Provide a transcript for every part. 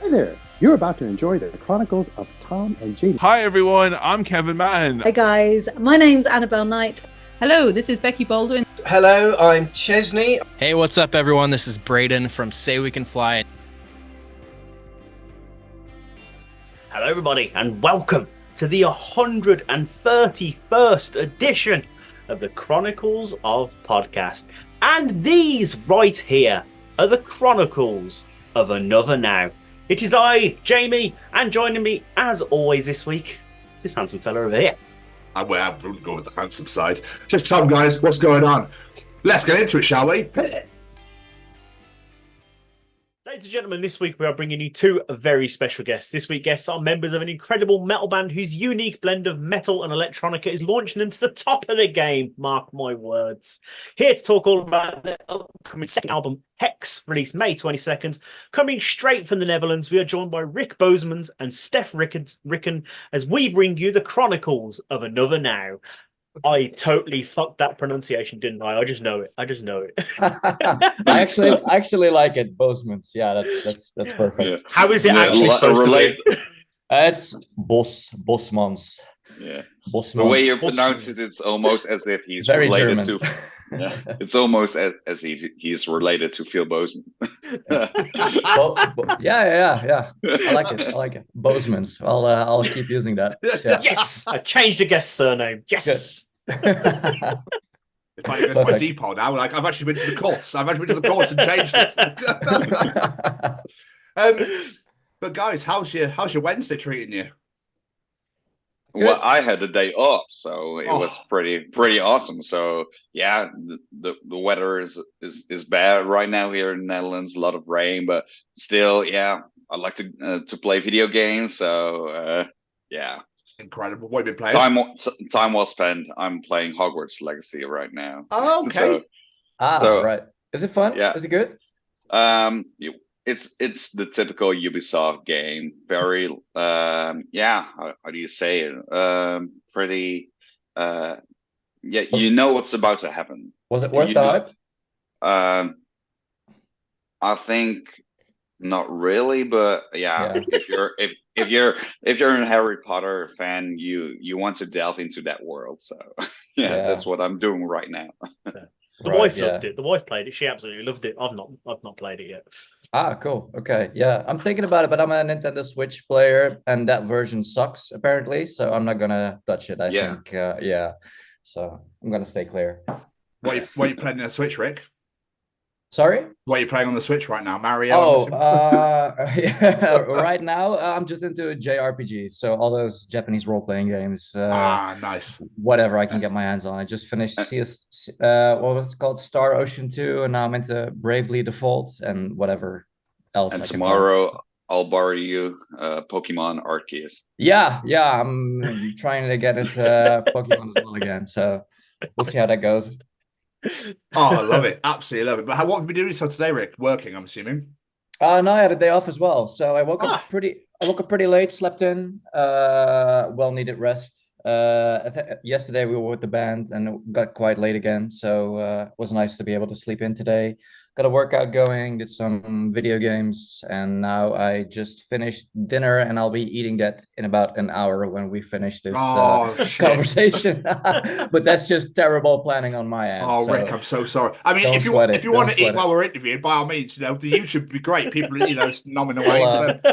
Hey there, you're about to enjoy the Chronicles of Tom and Jade. Hi everyone, I'm Kevin Mann. Hi guys, my name's Annabelle Knight. Hello, this is Becky Baldwin. Hello, I'm Chesney. Hey, what's up everyone? This is Braden from Say We Can Fly. Hello everybody and welcome to the 131st edition of the Chronicles of Podcast. And these right here are the Chronicles of Another Now. It is I, Jamie, and joining me as always this week is this handsome fella over here. I'm going to go with the handsome side. Just Tom, guys, what's going on? Let's get into it, shall we? Ladies and gentlemen, this week we are bringing you two very special guests. This week's guests are members of an incredible metal band whose unique blend of metal and electronica is launching them to the top of the game. Mark my words. Here to talk all about their upcoming second album, Hex, released May 22nd. Coming straight from the Netherlands, we are joined by Rik Bosmans and Stef Rikken as we bring you the Chronicles of Another Now. I totally fucked that pronunciation, didn't I? I just know it. I actually like it, Bosmans. Yeah, that's perfect. Yeah. How is it actually supposed to be? It's Bosmans. Yeah. Bosmans. The way you pronounce it, it's almost as if he's very related German. to. Yeah, it's almost as if he's related to Phil Boseman. Yeah. I like it. Bosmans. I'll keep using that. Yeah. Yes, I changed the guest surname. Yes. It's my default now. Like I've actually been to the course. and changed it. But guys, how's your Wednesday treating you? Well, I had the day off, so it was pretty awesome. So yeah, the weather is bad right now here in the Netherlands. A lot of rain, but still, yeah, I like to play video games. So yeah, incredible. What have you been playing? Time well spent. I'm playing Hogwarts Legacy right now. Oh, okay. Right. Is it fun? Yeah. Is it good? It's the typical Ubisoft game. Very how do you say it? Pretty you know what's about to happen. Was it worth the hype? I think not really, but yeah. if you're a Harry Potter fan, you want to delve into that world. So yeah. That's what I'm doing right now. The wife loved it. The wife played it. She absolutely loved it. I've not played it yet. Cool. Okay. Yeah. I'm thinking about it, but I'm a Nintendo Switch player and that version sucks apparently. So I'm not gonna touch it. I think. So I'm gonna stay clear. What are you playing on the Switch, Rik? Sorry? What are you playing on the Switch right now? Mario? Right now I'm just into JRPGs. So all those Japanese role-playing games. Nice. Whatever I can get my hands on. I just finished what was it called? Star Ocean 2, and now I'm into Bravely Default and whatever else. And tomorrow I'll borrow you Pokemon Arceus. Yeah, I'm trying to get into Pokemon as well again. So we'll see how that goes. I love it. Absolutely love it. But what have you been doing so today, Rik? Working, I'm assuming. No, I had a day off as well. So I woke up pretty late, slept in, well needed rest. Yesterday we were with the band and it got quite late again. So it was nice to be able to sleep in today. Got a workout going, did some video games, and now I just finished dinner and I'll be eating that in about an hour when we finish this conversation. But that's just terrible planning on my end. Oh, so Rik, I'm so sorry. I mean, if you want to eat while we're interviewing, by all means, the YouTube would be great. People, nomming away.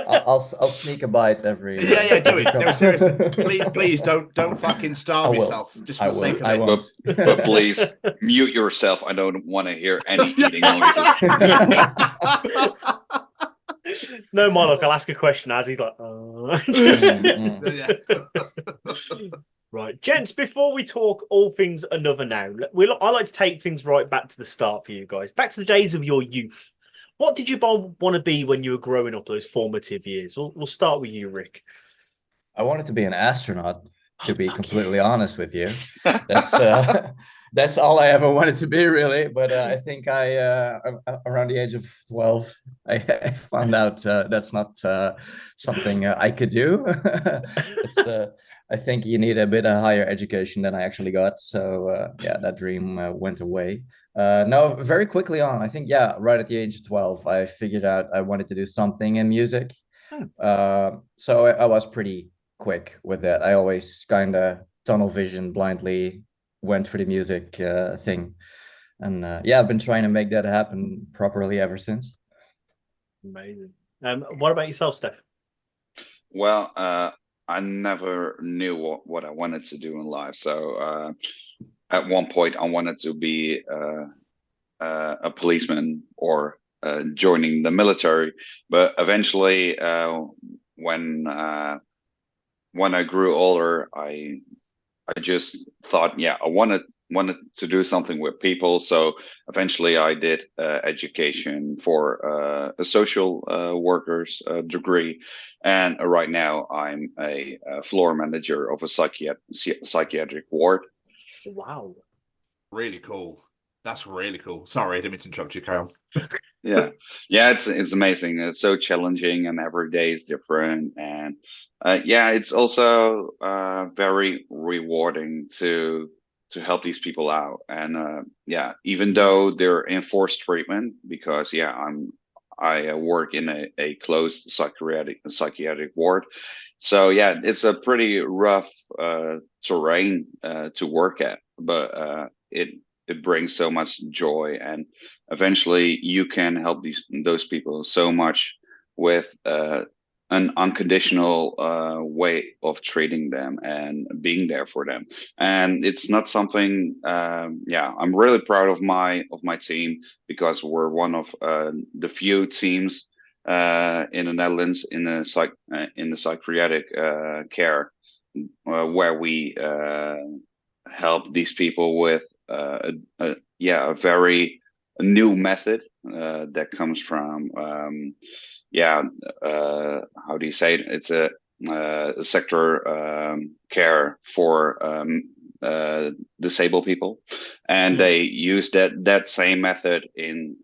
I'll sneak a bite every. Yeah, do it. No, seriously, please don't fucking starve yourself just for the sake of it. But please mute yourself. I don't want to hear any eating noises. No, Monarch, I'll ask a question as he's like, Right, gents, before we talk all things Another Now, I like to take things right back to the start for you guys, back to the days of your youth. What did you want to be when you were growing up, those formative years? We'll start with you, Rik. I wanted to be an astronaut, to be completely honest with you. That's all I ever wanted to be, really. But I think around the age of 12, I found out that's not something I could do. I think you need a bit of higher education than I actually got. So that dream went away. No, very quickly on, I think, right at the age of 12, I figured out I wanted to do something in music. So I was pretty quick with that. I always kind of tunnel vision blindly went for the music thing. And I've been trying to make that happen properly ever since. Amazing. What about yourself, Stef? Well, I never knew what I wanted to do in life. So at one point, I wanted to be a policeman or joining the military. But eventually, when I grew older, I just thought, I wanted to do something with people. So eventually I did education for a social worker's degree. And right now I'm a floor manager of a psychiatric ward. Wow. Really cool. That's really cool. Sorry, I didn't mean to interrupt you, Carry on. Yeah, it's amazing. It's so challenging, and every day is different. And it's also very rewarding to help these people out. And even though they're in forced treatment, because I work in a closed psychiatric ward. So it's a pretty rough terrain to work at, but it brings so much joy, and eventually you can help those people so much with an unconditional way of treating them and being there for them. And it's not something I'm really proud of my team, because we're one of the few teams in the Netherlands in the psychiatric care where we help these people with a very new method that comes from how do you say it? It's a sector care for disabled people, and they use that same method in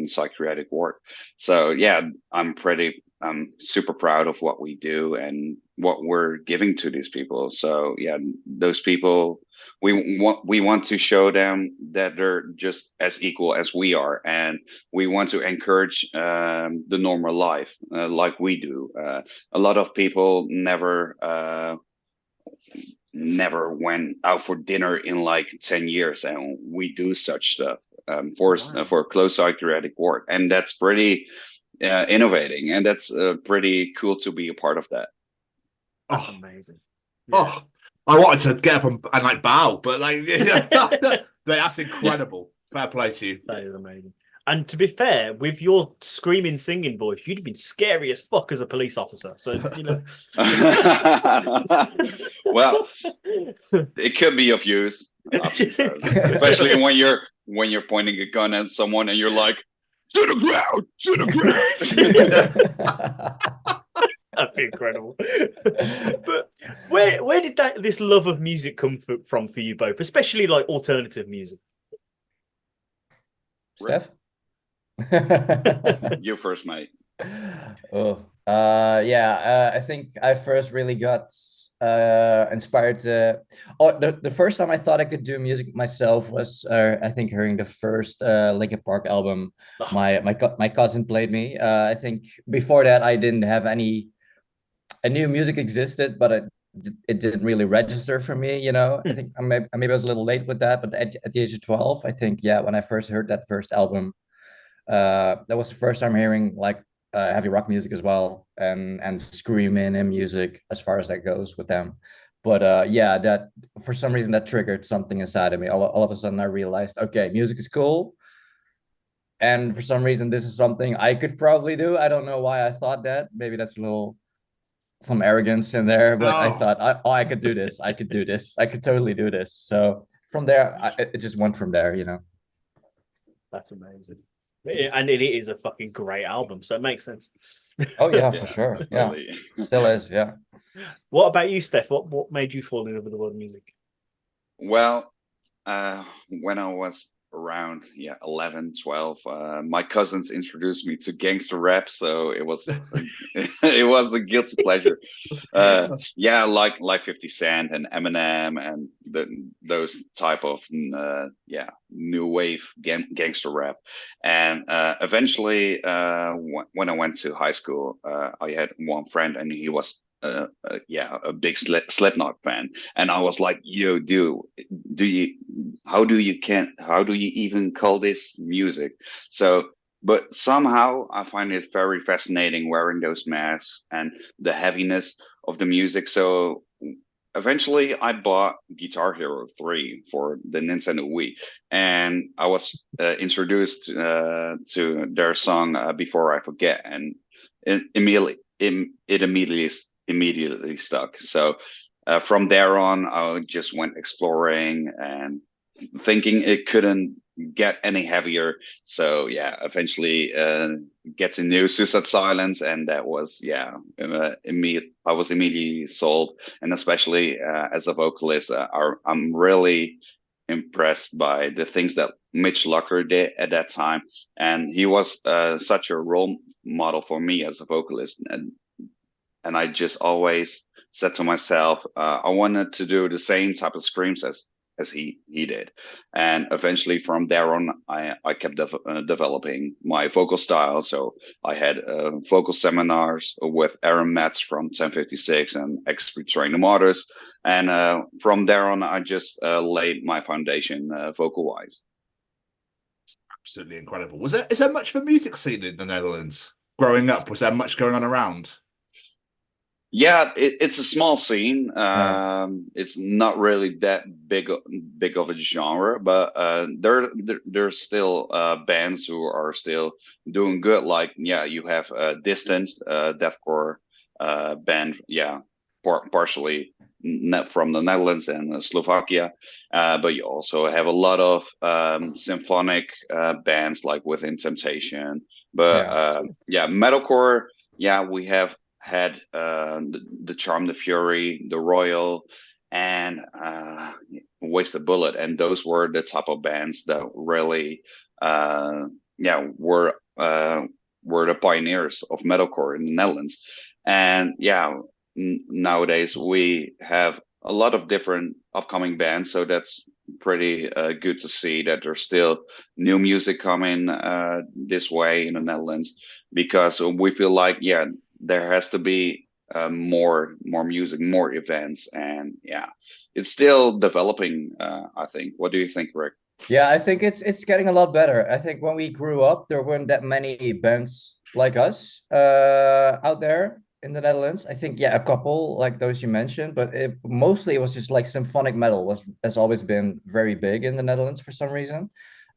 psychiatric ward. So I'm super proud of what we do and what we're giving to these people. So those people, we want to show them that they're just as equal as we are, and we want to encourage the normal life like we do. A lot of people never went out for dinner in like 10 years, and we do such stuff for a close psychiatric ward, and that's pretty innovating, and that's pretty cool to be a part of that. That's amazing. Oh, I wanted to get up and like bow, but like that's incredible. Fair play to you. That is amazing. And to be fair, with your screaming, singing voice, you'd have been scary as fuck as a police officer. So Well, it could be of use, especially when you're pointing a gun at someone and you're like, to the ground. That'd be incredible. But where did this love of music come from for you both, especially like alternative music? Stef? You first, mate. I think I first really got inspired to. The first time I thought I could do music myself was I think hearing the first Linkin Park album. My cousin played me. I think before that I didn't have any. I knew music existed, but it didn't really register for me. I think maybe I was a little late with that, but at the age of 12, I think when I first heard that first album, that was the first time hearing like heavy rock music as well, and screaming and music as far as that goes with them. But that for some reason that triggered something inside of me. All of a sudden I realized, okay, music is cool, and for some reason this is something I could probably do. I don't know why I thought that. Maybe that's some arrogance in there, but I thought, I could do this. I could do this. I could totally do this. So from there, it just went from there. That's amazing. And it is a fucking great album, so it makes sense. Oh yeah, for sure. Yeah, still is. Yeah. What about you, Stef? What made you fall in love with the world of music? Well, when I was around 11, 12. My cousins introduced me to gangster rap, so it was it was a guilty pleasure. Like 50 Cent and Eminem and those type of new wave gangster rap. And eventually, when I went to high school, I had one friend, and he was a big Slipknot fan, and I was like, "Yo, dude, how do you even call this music?" So, but somehow I find it very fascinating wearing those masks and the heaviness of the music. So eventually I bought Guitar Hero 3 for the Nintendo Wii, and I was introduced to their song Before I Forget, and it immediately stuck. So from there on, I just went exploring and thinking it couldn't get any heavier. So eventually get to new Suicide Silence, and that was I was immediately sold. And especially as a vocalist, I'm really impressed by the things that Mitch Lucker did at that time, and he was such a role model for me as a vocalist. And I just always said to myself, I wanted to do the same type of screams as he did. And eventually from there on, I kept developing my vocal style. So I had vocal seminars with Aaron Metz from 1056 and Expert Training Artists. And from there on, I just laid my foundation vocal-wise. Absolutely incredible. Is there much of a music scene in the Netherlands growing up? Was there much going on around? Yeah, it's a small scene. It's not really that big of a genre, but there's still bands who are still doing good. Like you have Distant, deathcore band, partially from the Netherlands and Slovakia, but you also have a lot of symphonic bands like Within Temptation. But metalcore, we have had the Charm the Fury, the Royal, and Wasted Bullet, and those were the type of bands that really were the pioneers of metalcore in the Netherlands. And nowadays we have a lot of different upcoming bands, so that's pretty good to see that there's still new music coming this way in the Netherlands, because we feel like there has to be more music, more events, and it's still developing. I think. What do you think, Rik? Yeah, I think it's getting a lot better. I think when we grew up, there weren't that many bands like us out there in the Netherlands. I think a couple like those you mentioned, but mostly it was just like symphonic metal has always been very big in the Netherlands for some reason.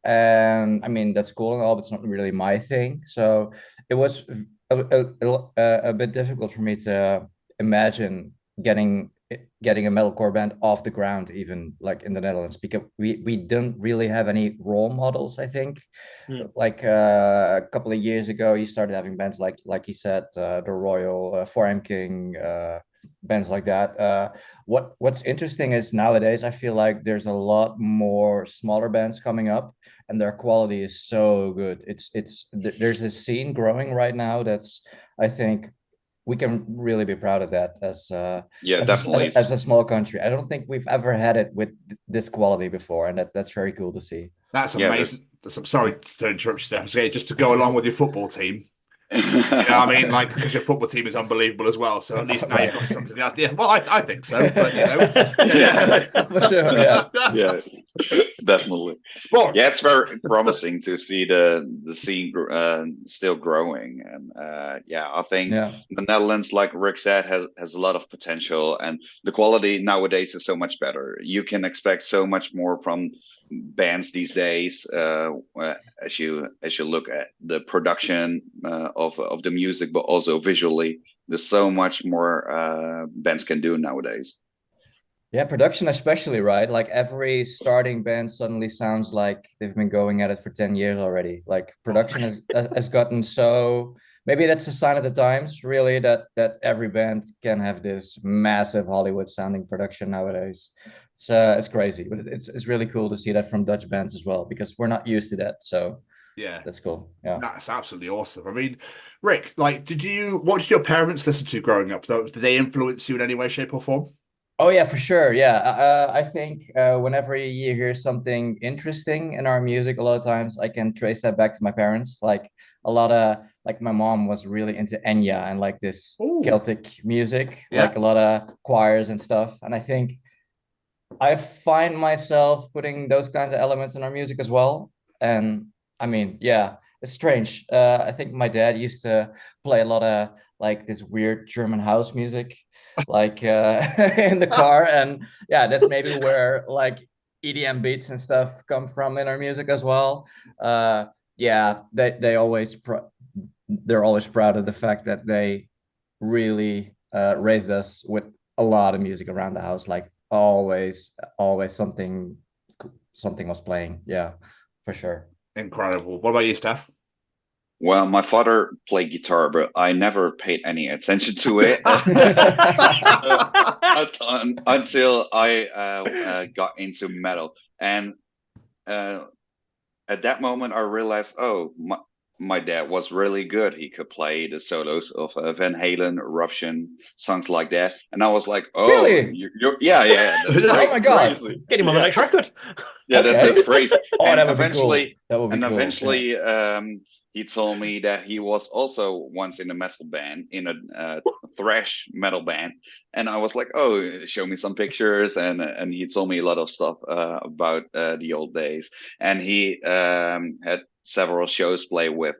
And I mean, that's cool and all, but it's not really my thing. So it was a bit difficult for me to imagine getting a metalcore band off the ground, even like in the Netherlands, because we don't really have any role models. I think like a couple of years ago, you started having bands like you said, the Royal, 4M King, bands like that. What's interesting is nowadays I feel like there's a lot more smaller bands coming up, and their quality is so good. There's a scene growing right now that's, I think we can really be proud of that as definitely as a small country. I don't think we've ever had it with this quality before, and that's very cool to see. That's amazing. I'm sorry to interrupt you, Steph. Just to go along with your football team. You know what I mean? Like, because your football team is unbelievable as well. So at least now you've got something else. Yeah, well, I think so. But for sure. Definitely. Sports. Yeah, it's very promising to see the scene still growing, and I think the Netherlands, like Rik said, has a lot of potential, and the quality nowadays is so much better. You can expect so much more from bands these days as you look at the production of the music, but also visually. There's so much more bands can do nowadays. Yeah, production especially, right? Like every starting band suddenly sounds like they've been going at it for 10 years already. Like production has gotten so maybe that's a sign of the times, really, that every band can have this massive Hollywood sounding production nowadays. It's crazy, but it's really cool to see that from Dutch bands as well, because we're not used to that. So Yeah, that's cool. Yeah, that's absolutely awesome. I mean, Rik, like, what did your parents listen to growing up? Though, did they influence you in any way, shape, or form? Oh yeah, for sure. Yeah, I think whenever you hear something interesting in our music, a lot of times I can trace that back to my parents. Like a lot of like my mom was really into Enya and like this Celtic music, like a lot of choirs and stuff. And I think I find myself putting those kinds of elements in our music as well. And I mean, yeah, it's strange. I think my dad used to play a lot of like this weird German house music, like in the car. And yeah, that's maybe where like EDM beats and stuff come from in our music as well. Yeah, they're always proud of the fact that they really raised us with a lot of music around the house. Like always something was playing. Yeah, for sure. Incredible. What about you, Stef? Well, my father played guitar, but I never paid any attention to it until I got into metal. And at that moment, I realized, my dad was really good. He could play the solos of Van Halen, Eruption, songs like that. And I was like, oh, really? Yeah. That's oh my God. crazy. Get him on the next record. Yeah, Okay. that's crazy. Oh, and that would eventually, be cool. That would be and cool. eventually, Yeah. he told me that he was also once in a metal band, in a thrash metal band. And I was like, oh, show me some pictures. And he told me a lot of stuff about the old days. And he had several shows play with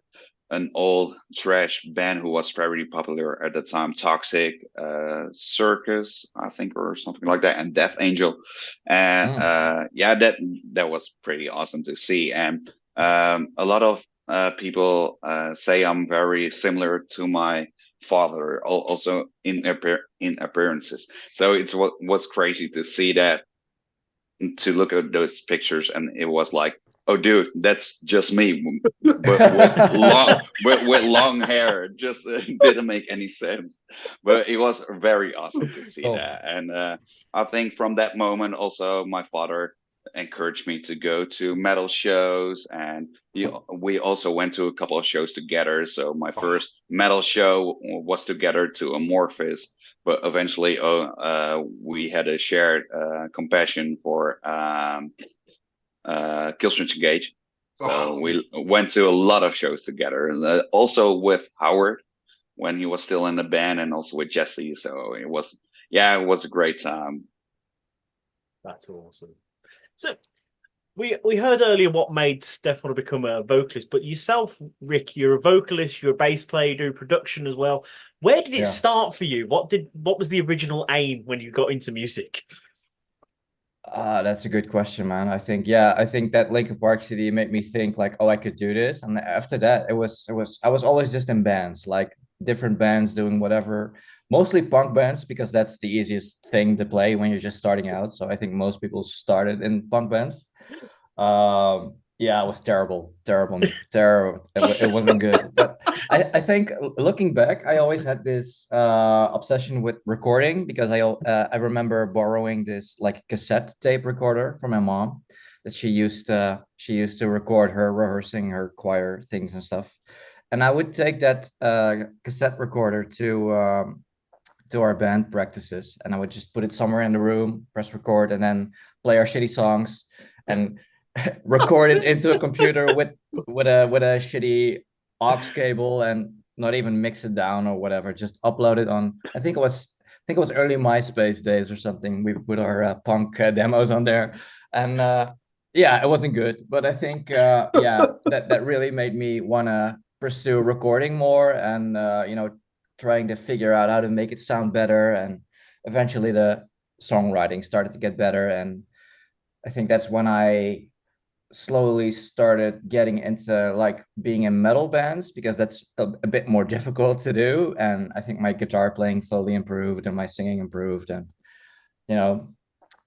an old thrash band who was very popular at the time, Toxic, Circus, I think, or something like that, and Death Angel. And yeah, that was pretty awesome to see. And a lot of people say I'm very similar to my father, also in appearances. So it's what's crazy to see that, to look at those pictures, and it was like, oh, dude, that's just me, but with long hair. It just didn't make any sense, but it was very awesome to see that. And I think from that moment, also my father encouraged me to go to metal shows, and we also went to a couple of shows together. So my first metal show was together to Amorphis, but eventually we had a shared compassion for Killswitch Engage. So we went to a lot of shows together, and also with Howard when he was still in the band, and also with Jesse. So it was a great time. That's awesome. So we heard earlier what made Stef want to become a vocalist, but yourself, Rik, you're a vocalist, you're a bass player, you do production as well. Where did it start for you? What was the original aim when you got into music? That's a good question, man. I think that Linkin Park CD made me think like, oh, I could do this. And after that, I was always just in bands, like different bands doing whatever, mostly punk bands, because that's the easiest thing to play when you're just starting out. So I think most people started in punk bands. Yeah, it was terrible. It wasn't good. But I think looking back, I always had this obsession with recording, because I remember borrowing this like cassette tape recorder from my mom that she used to record her rehearsing her choir things and stuff. And I would take that cassette recorder to our band practices, and I would just put it somewhere in the room, press record, and then play our shitty songs and record it into a computer with a shitty aux cable, and not even mix it down or whatever, just upload it on, I think it was early MySpace days or something. We put our punk demos on there, and yeah, it wasn't good, but I think that really made me want to pursue recording more, and trying to figure out how to make it sound better, and eventually the songwriting started to get better. And I think that's when I slowly started getting into like being in metal bands, because that's a bit more difficult to do. And I think my guitar playing slowly improved, and my singing improved, and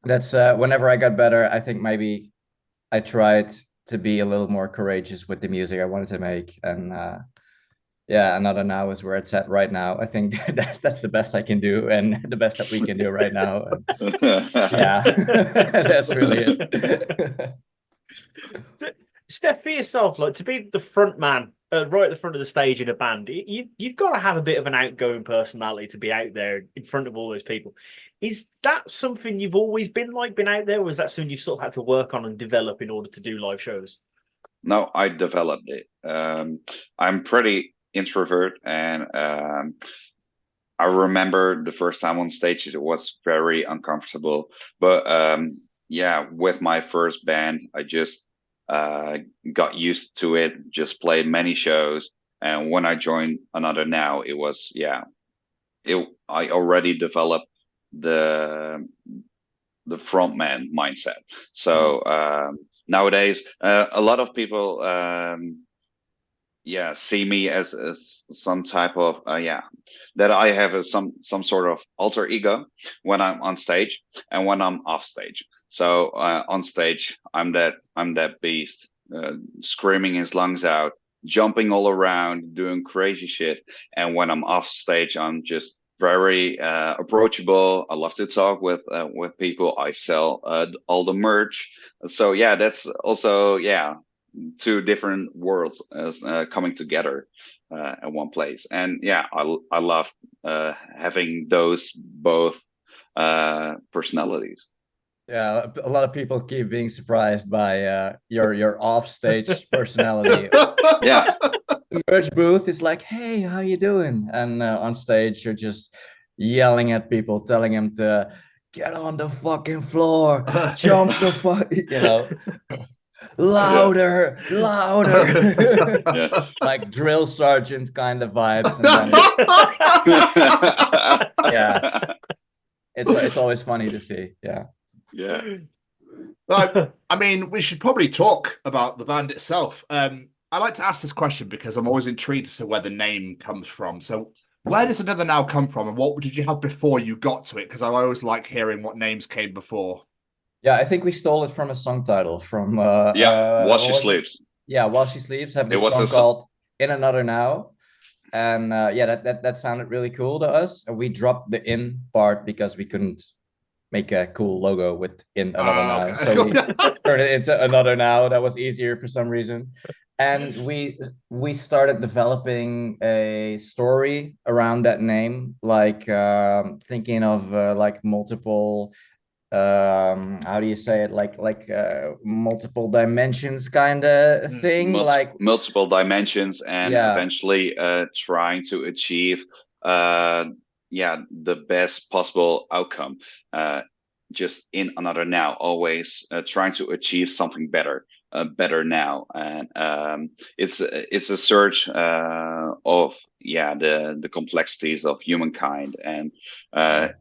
that's whenever I got better, I think maybe I tried to be a little more courageous with the music I wanted to make. And Yeah, another now is where it's at right now. I think that's the best I can do, and the best that we can do right now. And yeah, that's really it. So, Steph, for yourself, like to be the front man right at the front of the stage in a band, you've got to have a bit of an outgoing personality to be out there in front of all those people. Is that something you've always been like, been out there, or is that something you've sort of had to work on and develop in order to do live shows? No, I developed it. I'm pretty introvert, and I remember the first time on stage it was very uncomfortable. But yeah, with my first band, I just got used to it. Just played many shows, and when I joined Another Now, it was I already developed the frontman mindset. So nowadays, a lot of people see me as some type of that I have some sort of alter ego when I'm on stage and when I'm off stage. So on stage, I'm that beast, screaming his lungs out, jumping all around, doing crazy shit. And when I'm off stage, I'm just very approachable. I love to talk with people. I sell all the merch. So yeah, that's also two different worlds coming together at one place. And yeah, I love having those both personalities. Yeah, a lot of people keep being surprised by your off-stage personality. Yeah. The merch booth is like, hey, how you doing? And on stage, you're just yelling at people, telling them to get on the fucking floor, jump the fuck, louder. Yeah. Like drill sergeant kind of vibes. And then, yeah, it's always funny to see. Yeah. Yeah. I mean, we should probably talk about the band itself. I like to ask this question because I'm always intrigued as to where the name comes from. So where does Another Now come from, and what did you have before you got to it? Because I always like hearing what names came before. Yeah, I think we stole it from a song title from While She Sleeps. Yeah, While She Sleeps, have this song called In Another Now. And that sounded really cool to us. And we dropped the in part because we couldn't make a cool logo with In Another Now. Okay. So we turned it into Another Now. That was easier for some reason. And we started developing a story around that name, like thinking of like multiple how do you say it, like multiple dimensions kind of thing, like multiple dimensions, and eventually trying to achieve the best possible outcome, just in Another Now, always trying to achieve something better now. And it's a search of the complexities of humankind, and a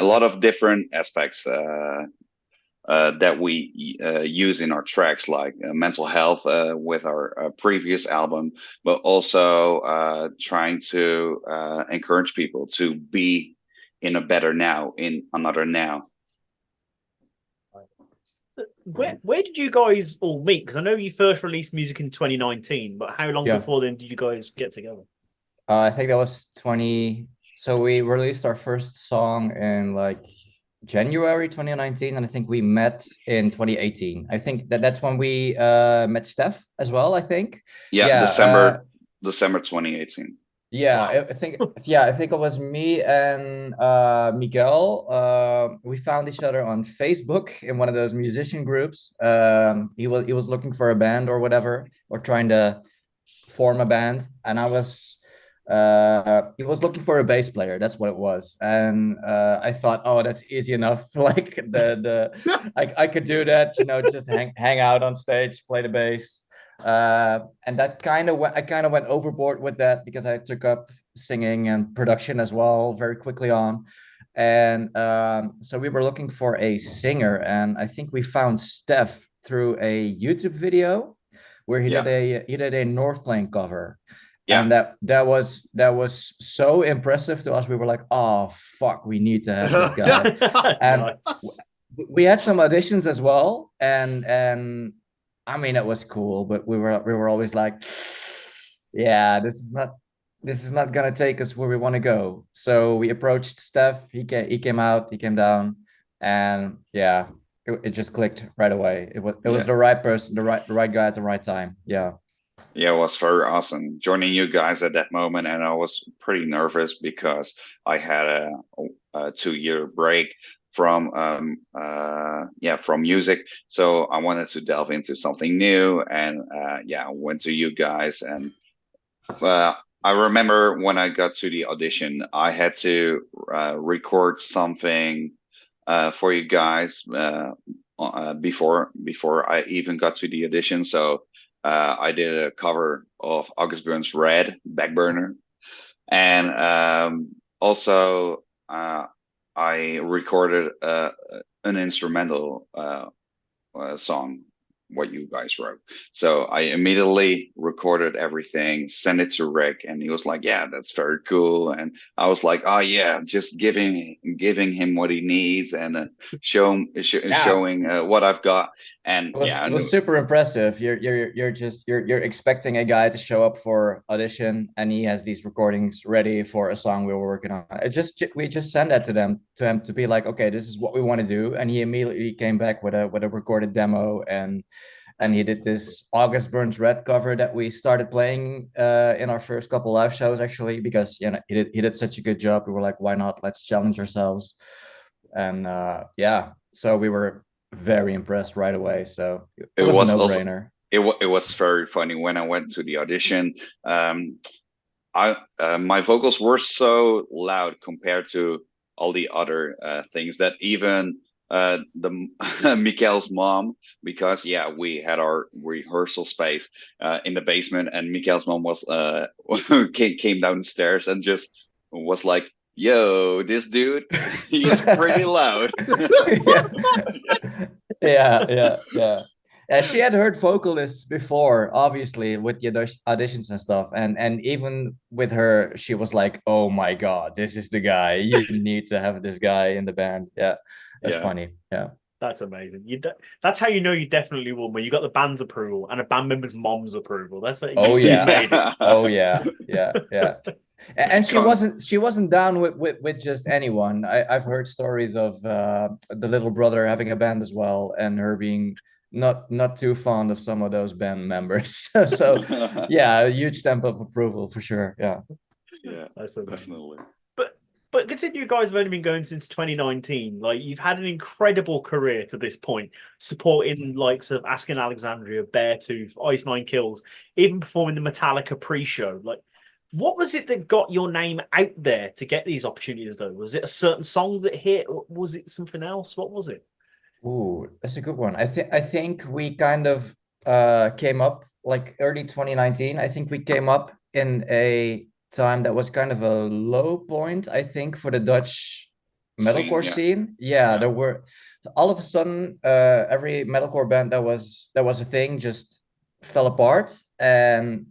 lot of different aspects that we use in our tracks, like mental health with our previous album, but also trying to encourage people to be in a better now, in Another Now. Where did you guys all meet? Because I know you first released music in 2019, but how long before then did you guys get together? I think that was 20. So we released our first song in like January 2019, and I think we met in 2018. I think that's when we met Stef as well, I think. December 2018. Yeah, I think it was me and Miguel. We found each other on Facebook in one of those musician groups. He was looking for a band or whatever, or trying to form a band, and he was looking for a bass player. That's what it was. And I thought, oh, that's easy enough. Like I could do that, just hang out on stage, play the bass. And that I kind of went overboard with that because I took up singing and production as well very quickly on. And so we were looking for a singer, and I think we found Stef through a YouTube video where he did a Northlane cover. Yeah. And that was so impressive to us. We were like, oh fuck, we need to have this guy. And we had some auditions as well, and I mean, it was cool, but we were always like, yeah, this is not this is not gonna take us where we want to go. So we approached Stef. He came out. He came down, and yeah, it just clicked right away. It was the right person, the right guy at the right time. Yeah. Yeah, it was very awesome joining you guys at that moment, and I was pretty nervous because I had a 2 year break from from music, so I wanted to delve into something new, and I went to you guys, and I remember when I got to the audition, I had to record something for you guys before I even got to the audition, so. I did a cover of August Burns' Red, Backburner. And also I recorded an instrumental song, what you guys wrote. So I immediately recorded everything, sent it to Rik, and he was like, yeah, that's very cool. And I was like, oh yeah, just giving him what he needs, and showing what I've got. And it was super impressive. You're expecting a guy to show up for audition, and he has these recordings ready for a song we were working on. We just sent that to him to be like, okay, this is what we want to do, and he immediately came back with a recorded demo, and he did this August Burns Red cover that we started playing in our first couple live shows, actually, because he did such a good job. We were like, why not? Let's challenge ourselves. And so we were very impressed right away. So it was a no-brainer. It was very funny when I went to the audition. My vocals were so loud compared to all the other things that even the Mikael's mom, because we had our rehearsal space in the basement, and Mikael's mom was came downstairs and just was like, yo, this dude, he's pretty loud. Yeah. She had heard vocalists before, obviously, with the auditions and stuff, and even with her, she was like, oh my god, this is the guy. You need to have this guy in the band. Yeah, that's funny. Yeah, that's amazing. That's how you know you definitely won, when you got the band's approval and a band member's mom's approval. That's like, oh yeah. And she wasn't down with just anyone. I've heard stories of the little brother having a band as well, and her being not too fond of some of those band members. So yeah, a huge stamp of approval for sure. Yeah, that's definitely. But considering you guys have only been going since 2019, like, you've had an incredible career to this point, supporting likes of Asking Alexandria, Beartooth, Ice Nine Kills, even performing the Metallica pre-show. Like, what was it that got your name out there to get these opportunities, though? Was it a certain song that hit, or was it something else? What was it? Ooh, that's a good one. I think we kind of came up like early 2019. I think we came up in a time that was kind of a low point, I think, for the Dutch metalcore scene. Yeah, there were all of a sudden every metalcore band that was a thing just fell apart, and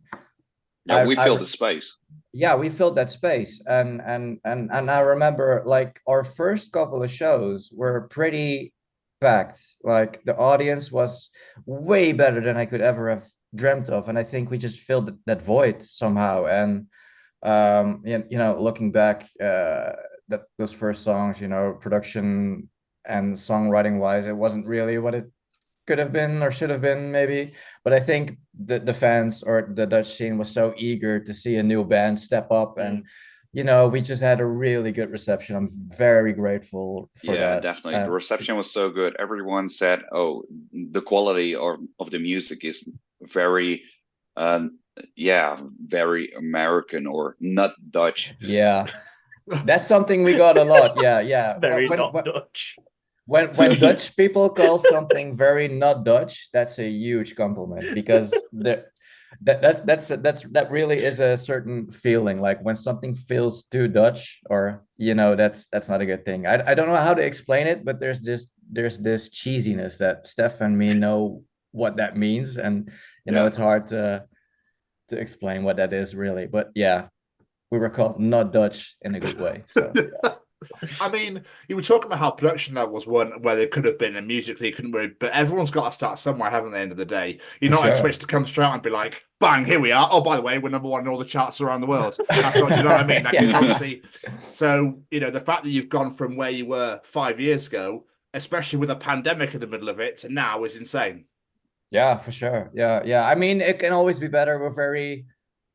we filled the space. Yeah, we filled that space, and I remember, like, our first couple of shows were pretty packed. Like, the audience was way better than I could ever have dreamt of, and I think we just filled that void somehow. And looking back, those first songs, production and songwriting wise, it wasn't really what it could have been or should have been, maybe. But I think the fans or the Dutch scene was so eager to see a new band step up, and we just had a really good reception. I'm very grateful for that. Yeah, definitely. The reception was so good. Everyone said, oh, the quality of the music is very very American or not Dutch. Yeah, that's something we got a lot. Yeah. It's very not Dutch. When Dutch people call something very not Dutch, that's a huge compliment, because that really is a certain feeling. Like, when something feels too Dutch, or that's not a good thing. I don't know how to explain it, but there's this cheesiness that Stef and me know what that means, and it's hard to explain what that is really. But yeah, we were called not Dutch in a good way. So I mean, you were talking about how production levels weren't where they could have been, and musically couldn't really, but everyone's got to start somewhere, haven't they? At the end of the day, you're not expected to come straight out and be like, "Bang, here we are." Oh, by the way, we're number one in all the charts around the world. That's what you know what I mean. Like, it's obviously, so the fact that you've gone from where you were 5 years ago, especially with a pandemic in the middle of it, to now is insane. Yeah, for sure. Yeah. I mean, it can always be better. We're very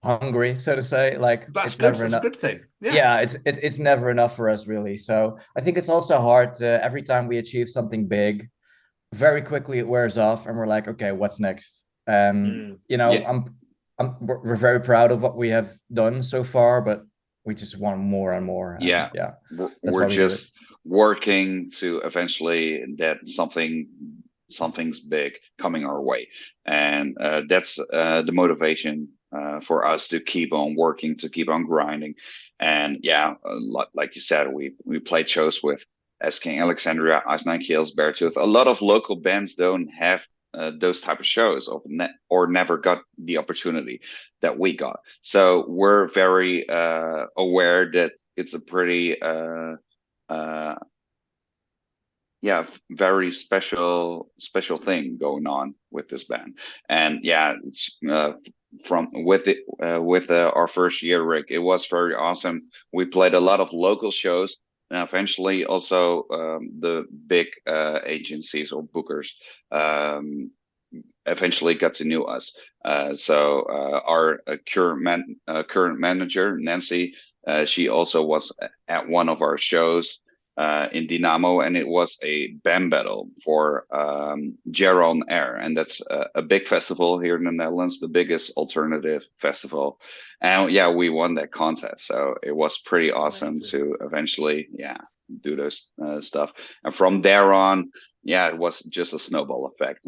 hungry, so to say. Like, That's it's good. never That's a enough. good thing. Yeah, it's never enough for us, really. So I think it's also hard to, every time we achieve something big, very quickly it wears off, and we're like, okay, what's next? We're very proud of what we have done so far, but we just want more and more. Yeah, we're just working to eventually that something's big coming our way, and that's the motivation for us to keep on working, to keep on grinding. And like you said, we played shows with S King Alexandria, Ice Nine Kills, Beartooth. A lot of local bands don't have those type of shows, or never got the opportunity that we got. So we're very aware that it's a pretty very special thing going on with this band. And it's with our first year, Rik, it was very awesome. We played a lot of local shows, and eventually also the big agencies or bookers eventually got to know us. So our current manager, Nancy, she also was at one of our shows in Dynamo, and it was a band battle for Geron Air, and that's a big festival here in the Netherlands, the biggest alternative festival. And we won that contest, so it was pretty awesome to eventually do those stuff. And from there on, it was just a snowball effect.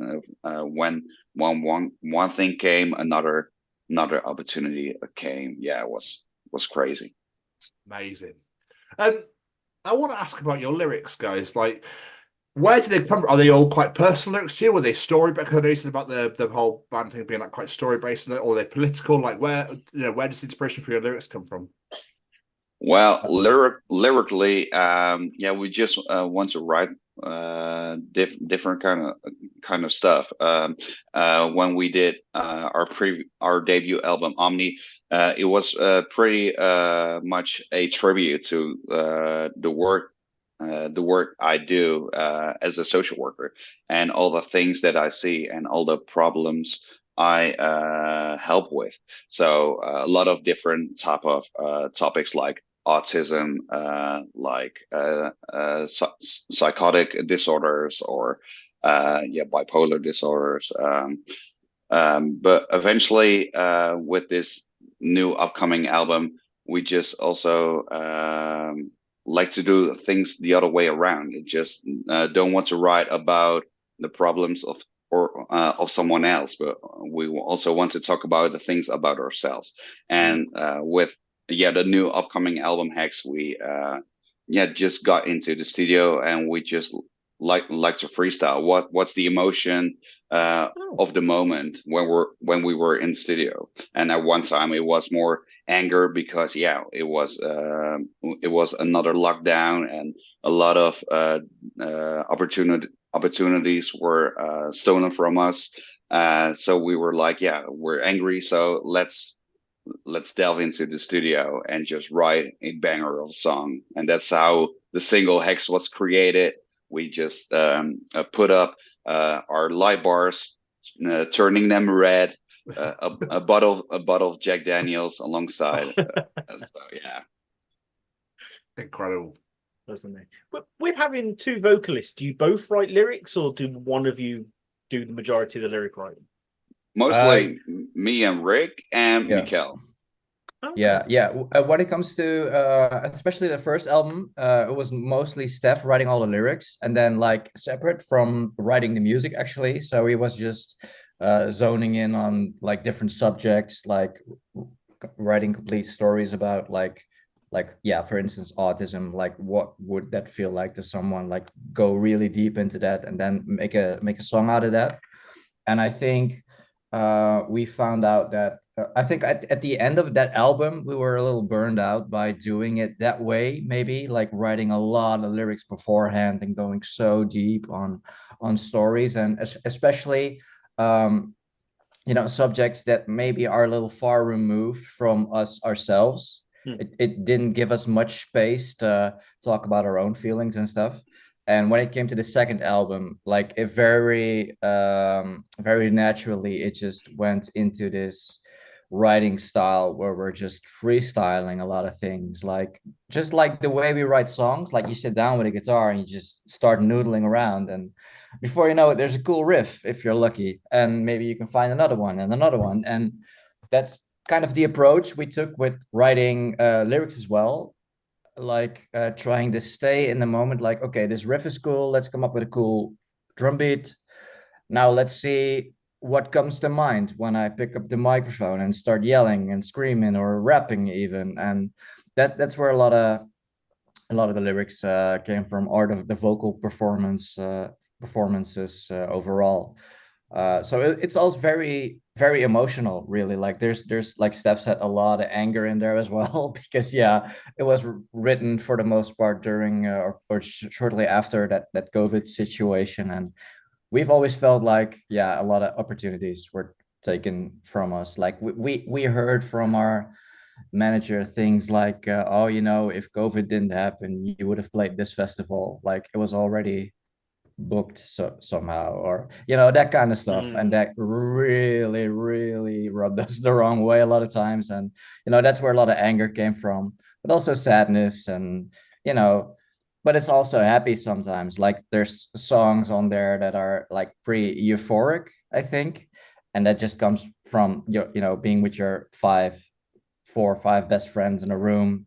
When one thing came, another opportunity came. It was crazy. Amazing. I want to ask about your lyrics, guys. Like, where do they come from? Are they all quite personal lyrics to you? Were they story based? I know you said about the whole band thing being like quite story based, or are they political? Like, where does the inspiration for your lyrics come from? Well, lyrically, we just want to write different kind of stuff. When we did our debut album Omni, it was pretty much a tribute to the work I do as a social worker, and all the things that I see and all the problems I help with. So a lot of different type of topics like autism, psychotic disorders, or bipolar disorders. But eventually, with this new upcoming album, we just also like to do things the other way around. It just don't want to write about the problems of someone else, but we also want to talk about the things about ourselves. And with the new upcoming album Hex, we just got into the studio, and we just like to freestyle. What's the emotion of the moment when we were in studio? And at one time it was more anger, because it was another lockdown, and a lot of opportunities were stolen from us. So we were like, we're angry, so let's delve into the studio and just write a banger of a song. And that's how the single Hex was created. We just put up our light bars, turning them red, a bottle of Jack Daniels alongside. Incredible, doesn't it? But with having two vocalists, do you both write lyrics, or do one of you do the majority of the lyric writing? Mostly me and Rik and Mikkel. When it comes to especially the first album, it was mostly Stef writing all the lyrics, and then like separate from writing the music, actually. So he was just zoning in on like different subjects, like writing complete stories about for instance, autism. Like, what would that feel like to someone? Like, go really deep into that, and then make a song out of that. And I think we found out that I think at the end of that album, we were a little burned out by doing it that way, maybe like writing a lot of lyrics beforehand and going so deep on stories, and especially subjects that maybe are a little far removed from us ourselves. It didn't give us much space to talk about our own feelings and stuff. And when it came to the second album, like it very naturally, it just went into this writing style where we're just freestyling a lot of things, like just like the way we write songs. Like you sit down with a guitar and you just start noodling around, and before you know it, there's a cool riff if you're lucky, and maybe you can find another one and another one. And that's kind of the approach we took with writing lyrics as well, like trying to stay in the moment, like, okay, this riff is cool, let's come up with a cool drum beat. Now let's see what comes to mind when I pick up the microphone and start yelling and screaming or rapping even. And that's where a lot of the lyrics came from, or the vocal performances overall. So it's also very, very emotional, really. Like there's like Stef said, a lot of anger in there as well, because it was written for the most part during or shortly after that COVID situation, and we've always felt like a lot of opportunities were taken from us. Like we heard from our manager things like, if COVID didn't happen, you would have played this festival. Like it was already booked somehow, or that kind of stuff. And that really, really rubbed us the wrong way a lot of times. And that's where a lot of anger came from, but also sadness. And but it's also happy sometimes. Like there's songs on there that are like pretty euphoric, I think, and that just comes from being with your 4 or 5 best friends in a room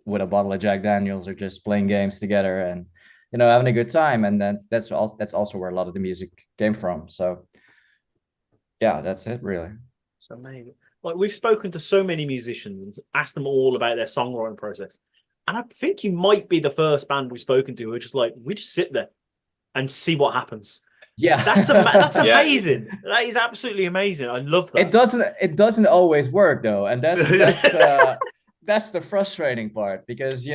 with a bottle of Jack Daniels, or just playing games together and having a good time. And then that's also where a lot of the music came from. So that's it, really. It's amazing. Like we've spoken to so many musicians, asked them all about their songwriting process. And I think you might be the first band we've spoken to who are just like, we just sit there and see what happens. Yeah, that's amazing. That is absolutely amazing. I love that. It doesn't always work though, and that's the frustrating part, because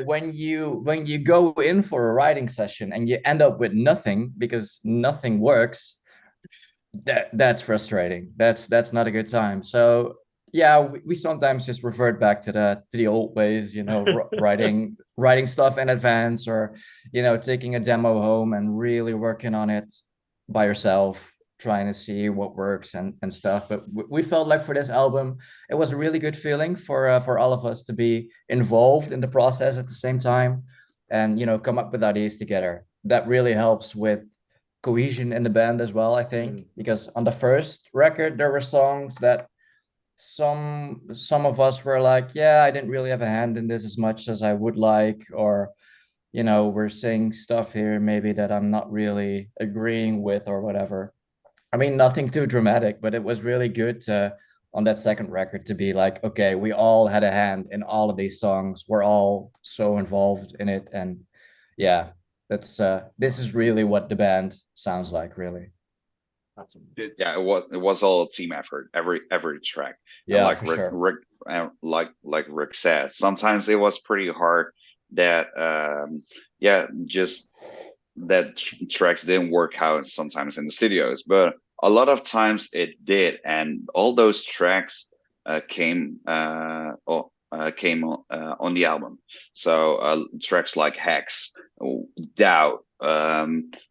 when you go in for a writing session and you end up with nothing because nothing works, that's frustrating. That's not a good time. So we sometimes just revert back to the old ways, writing stuff in advance, or taking a demo home and really working on it by yourself, trying to see what works and stuff. But we felt like for this album, it was a really good feeling for all of us to be involved in the process at the same time, and come up with ideas together. That really helps with cohesion in the band as well, I think, because on the first record there were songs that some of us were like, I didn't really have a hand in this as much as I would like, or we're saying stuff here maybe that I'm not really agreeing with or whatever. I mean, nothing too dramatic, but it was really good on that second record to be like, okay, we all had a hand in all of these songs. We're all so involved in it. And that's this is really what the band sounds like, really. It was all a team effort, every track. Yeah, like for sure. Rik, like Rik said, sometimes it was pretty hard that just that tracks didn't work out sometimes in the studios, but a lot of times it did, and all those tracks came on the album. So tracks like Hex, Doubt.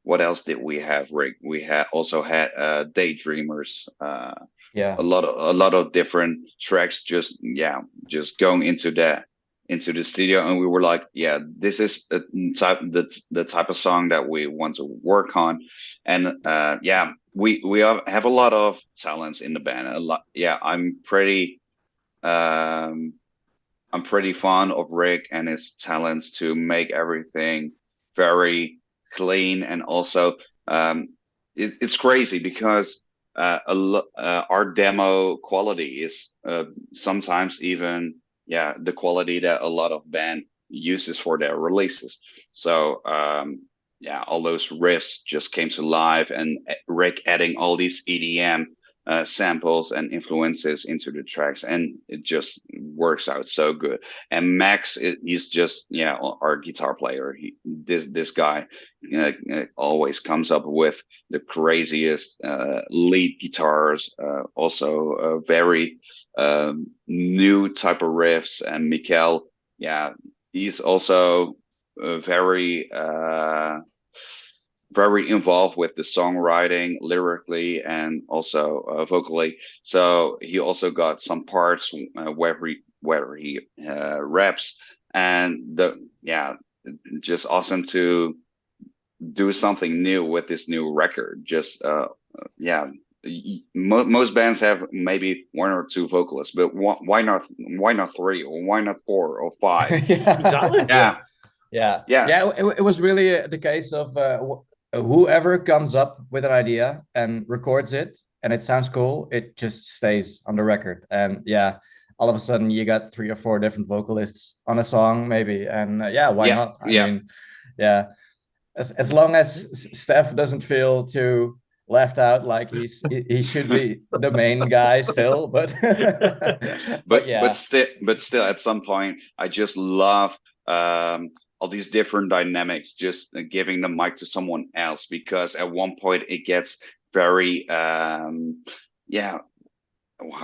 What else did we have, Rik? We also had Daydreamers. A lot of different tracks. Just going into the studio, and we were like, this is the type of song that we want to work on. And we have a lot of talents in the band. I'm pretty fond of Rik and his talents to make everything very clean. And also it's crazy because our demo quality is sometimes even the quality that a lot of band uses for their releases. So all those riffs just came to life, and Rik adding all these EDM samples and influences into the tracks, and it just works out so good. And Max, he's just our guitar player. This guy always comes up with the craziest lead guitars, also very new type of riffs. And Mikkel, he's also very involved with the songwriting, lyrically, and also vocally. So he also got some parts where he raps, and just awesome to do something new with this new record. Just most bands have maybe one or two vocalists, but why not 3, or why not 4 or 5? Exactly. It was really the case of whoever comes up with an idea and records it and it sounds cool, it just stays on the record. And all of a sudden you got 3 or 4 different vocalists on a song maybe, and why not? I mean, as long as Stef doesn't feel too left out, like he should be the main guy still, but still at some point I just love all these different dynamics, just giving the mic to someone else, because at one point it gets very how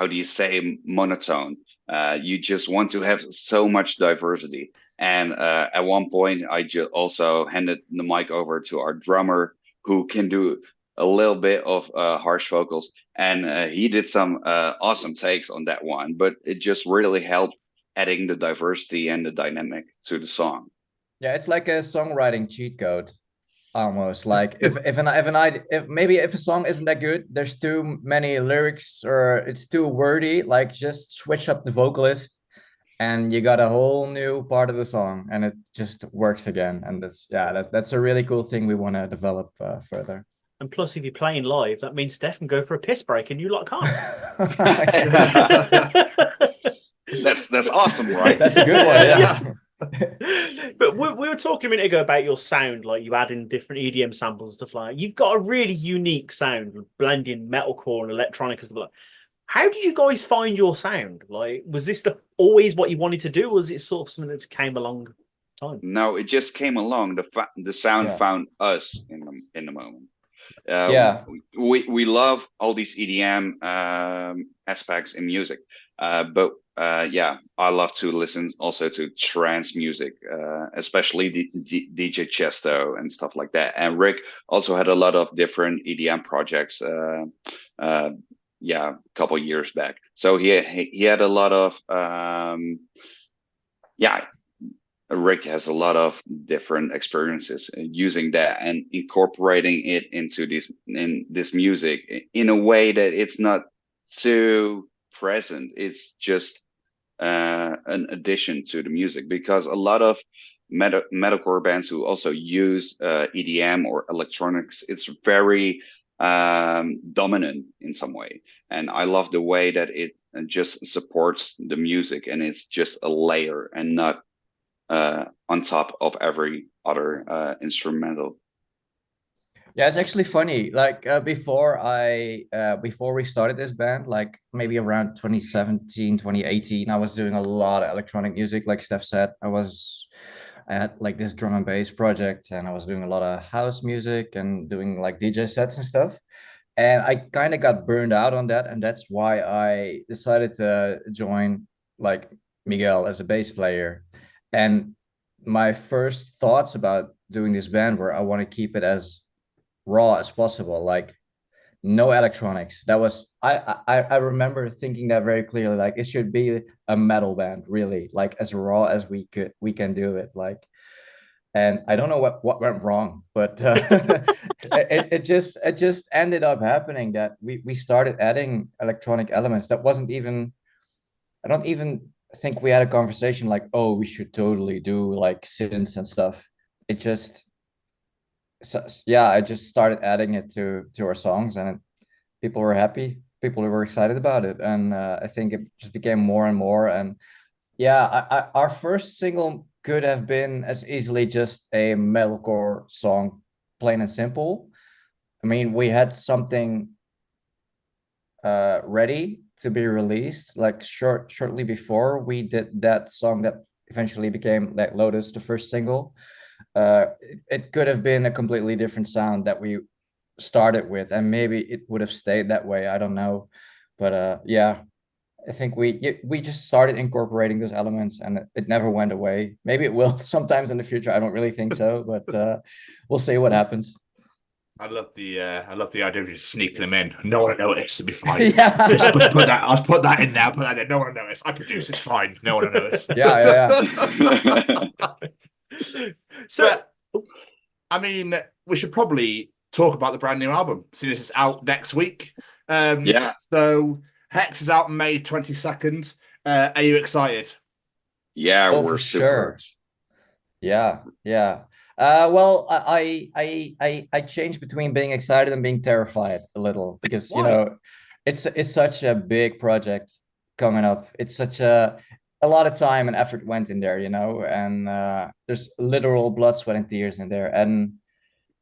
do you say, monotone. You just want to have so much diversity. And at one point I just also handed the mic over to our drummer, who can do a little bit of harsh vocals, and he did some awesome takes on that one. But it just really helped adding the diversity and the dynamic to the song. Yeah, it's like a songwriting cheat code, almost. Like if a song isn't that good, there's too many lyrics or it's too wordy, like just switch up the vocalist and you got a whole new part of the song and it just works again. And that's a really cool thing we want to develop further. And plus, if you're playing live, that means Stef can go for a piss break and you can't. That's awesome, right? That's a good one. Yeah. But we were talking a minute ago about your sound, like you add in different EDM samples and stuff like that. You've got a really unique sound, blending metalcore and electronic and stuff like that. How did you guys find your sound? Like, was this always what you wanted to do, or was it sort of something that came along time? No, it just came along. The sound found us in the moment. We love all these EDM aspects in music, but I love to listen also to trance music, especially DJ Chesto and stuff like that. And Rik also had a lot of different EDM projects a couple of years back. So he had a lot of Rik has a lot of different experiences using that and incorporating it into this music in a way that it's not too present. It's just an addition to the music, because a lot of metalcore bands who also use EDM or electronics, it's very dominant in some way, and I love the way that it just supports the music, and it's just a layer and not on top of every other instrumental. Yeah, it's actually funny. Like before we started this band, like maybe around 2017, 2018, I was doing a lot of electronic music. Like Stef said, I had like this drum and bass project, and I was doing a lot of house music and doing like DJ sets and stuff. And I kind of got burned out on that, and that's why I decided to join like Miguel as a bass player. And my first thoughts about doing this band were I want to keep it as raw as possible, like no electronics. That was I remember thinking that very clearly, like it should be a metal band, really, like as raw as we can do it, like. And I don't know what went wrong, but it just ended up happening that we started adding electronic elements. That wasn't even, I don't even think we had a conversation like, oh, we should totally do like synths and stuff. It just, I just started adding it to our songs, and people were happy. People were excited about it, and I think it just became more and more. And our first single could have been as easily just a metalcore song, plain and simple. I mean, we had something ready to be released, like shortly before we did that song that eventually became like Lotus, the first single. It could have been a completely different sound that we started with, and maybe it would have stayed that way. I don't know, but yeah, I think we just started incorporating those elements, and it never went away. Maybe it will sometimes in the future. I don't really think so, but we'll see what happens. I love the idea of just sneaking them in. No one will notice. It'll be fine. Yeah. I'll put that in there. Put that in. No one will notice. I produce. It's fine. No one will notice. Yeah. So, I mean, we should probably talk about the brand new album, seeing as it's out next week. So Hex is out May 22nd. Are you excited? Yeah, we're super. Sure. Yeah. Well, I changed between being excited and being terrified a little because it's such a big project coming up. It's such a lot of time and effort went in there, and there's literal blood, sweat, and tears in there, and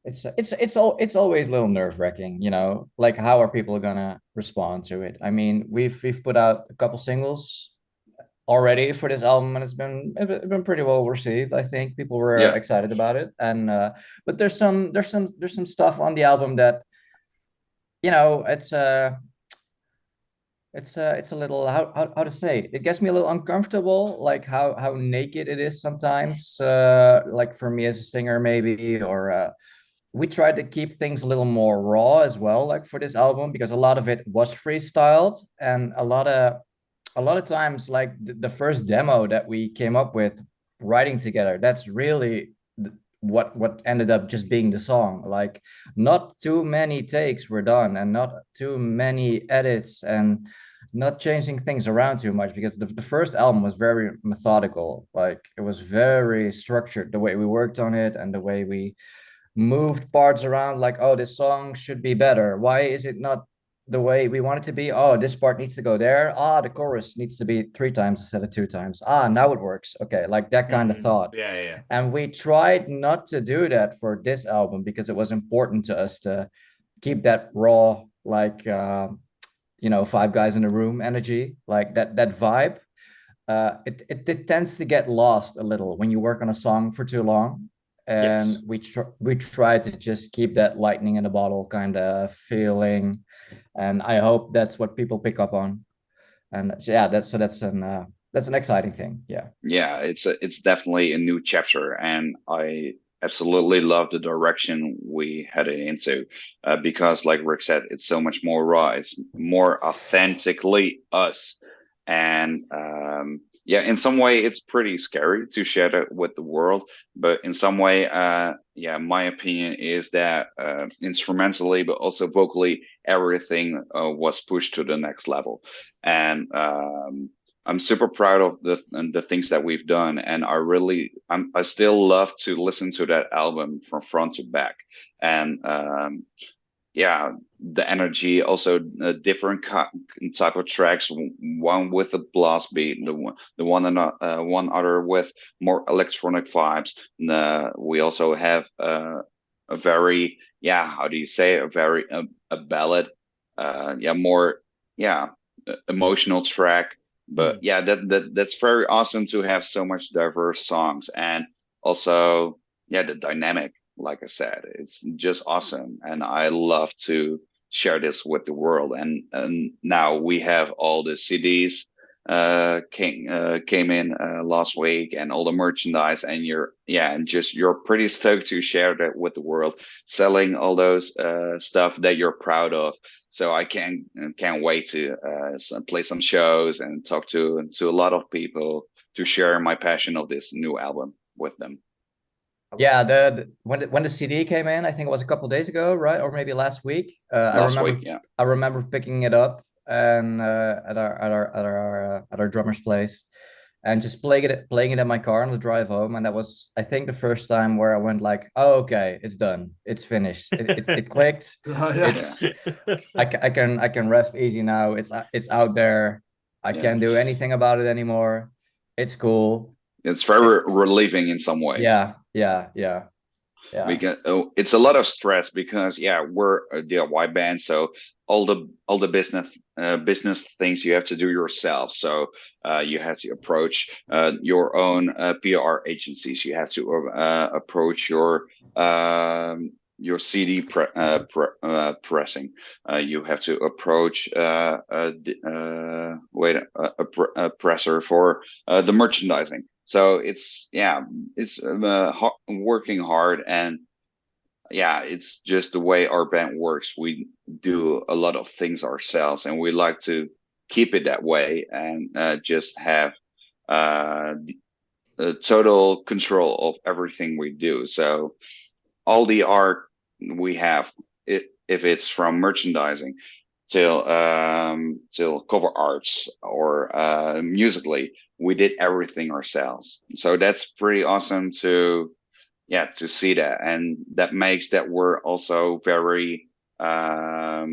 it's always a little nerve-wracking, like how are people gonna respond to it? I mean, we've put out a couple singles already for this album, and it's been pretty well received. I think people were excited about it, and but there's some stuff on the album that it's a little how to say, it gets me a little uncomfortable, like how naked it is sometimes, like for me as a singer maybe, or we tried to keep things a little more raw as well, like for this album, because a lot of it was freestyled, and a lot of times, like the first demo that we came up with writing together, that's really what ended up just being the song. Like not too many takes were done, and not too many edits, and not changing things around too much, because the first album was very methodical. Like it was very structured, the way we worked on it and the way we moved parts around, like, oh, this song should be better. Why is it not the way we want it to be? Oh, this part needs to go there. The chorus needs to be 3 times instead of 2 times. Now it works. Okay, like that kind of thought. Yeah. And we tried not to do that for this album, because it was important to us to keep that raw, like 5 guys in a room energy, like that vibe. It tends to get lost a little when you work on a song for too long. And we try to just keep that lightning in a bottle kind of feeling, and I hope that's what people pick up on. And that's an exciting thing. It's definitely a new chapter, and I absolutely love the direction we headed into, because like Rik said, it's so much more raw, it's more authentically us, and in some way it's pretty scary to share that with the world, but in some way, my opinion is that instrumentally but also vocally, everything was pushed to the next level, and I'm super proud of the things that we've done, and I still love to listen to that album from front to back, and the energy, also different type of tracks, one with a blast beat, the one other with more electronic vibes. We also have a very how do you say, a ballad, more emotional track. But that's very awesome to have so much diverse songs, and also the dynamic. Like I said, it's just awesome, and I love to share this with the world. And now we have all the CDs came in last week, and all the merchandise, and you're pretty stoked to share that with the world, selling all those stuff that you're proud of. So I can't wait to play some shows and talk to a lot of people to share my passion of this new album with them. When the CD came in, I think it was a couple of days ago, right, or maybe last week. I remember picking it up and at our drummer's place, and just playing it in my car on the drive home. And that was, I think, the first time where I went like, oh, okay, it's done, it's finished, it clicked. I can rest easy now. It's out there. I can't do anything about it anymore. It's cool. It's very relieving in some way. Yeah. It's a lot of stress because we're a DIY band, so all the business things you have to do yourself. So you have to approach your own PR agencies. You have to approach your CD pressing. You have to approach a presser for the merchandising. So it's working hard, and it's just the way our band works. We do a lot of things ourselves, and we like to keep it that way, and just have total control of everything we do. So all the art we have, if it's from merchandising till cover arts or musically, we did everything ourselves. So that's pretty awesome to see that, and that makes that we're also very how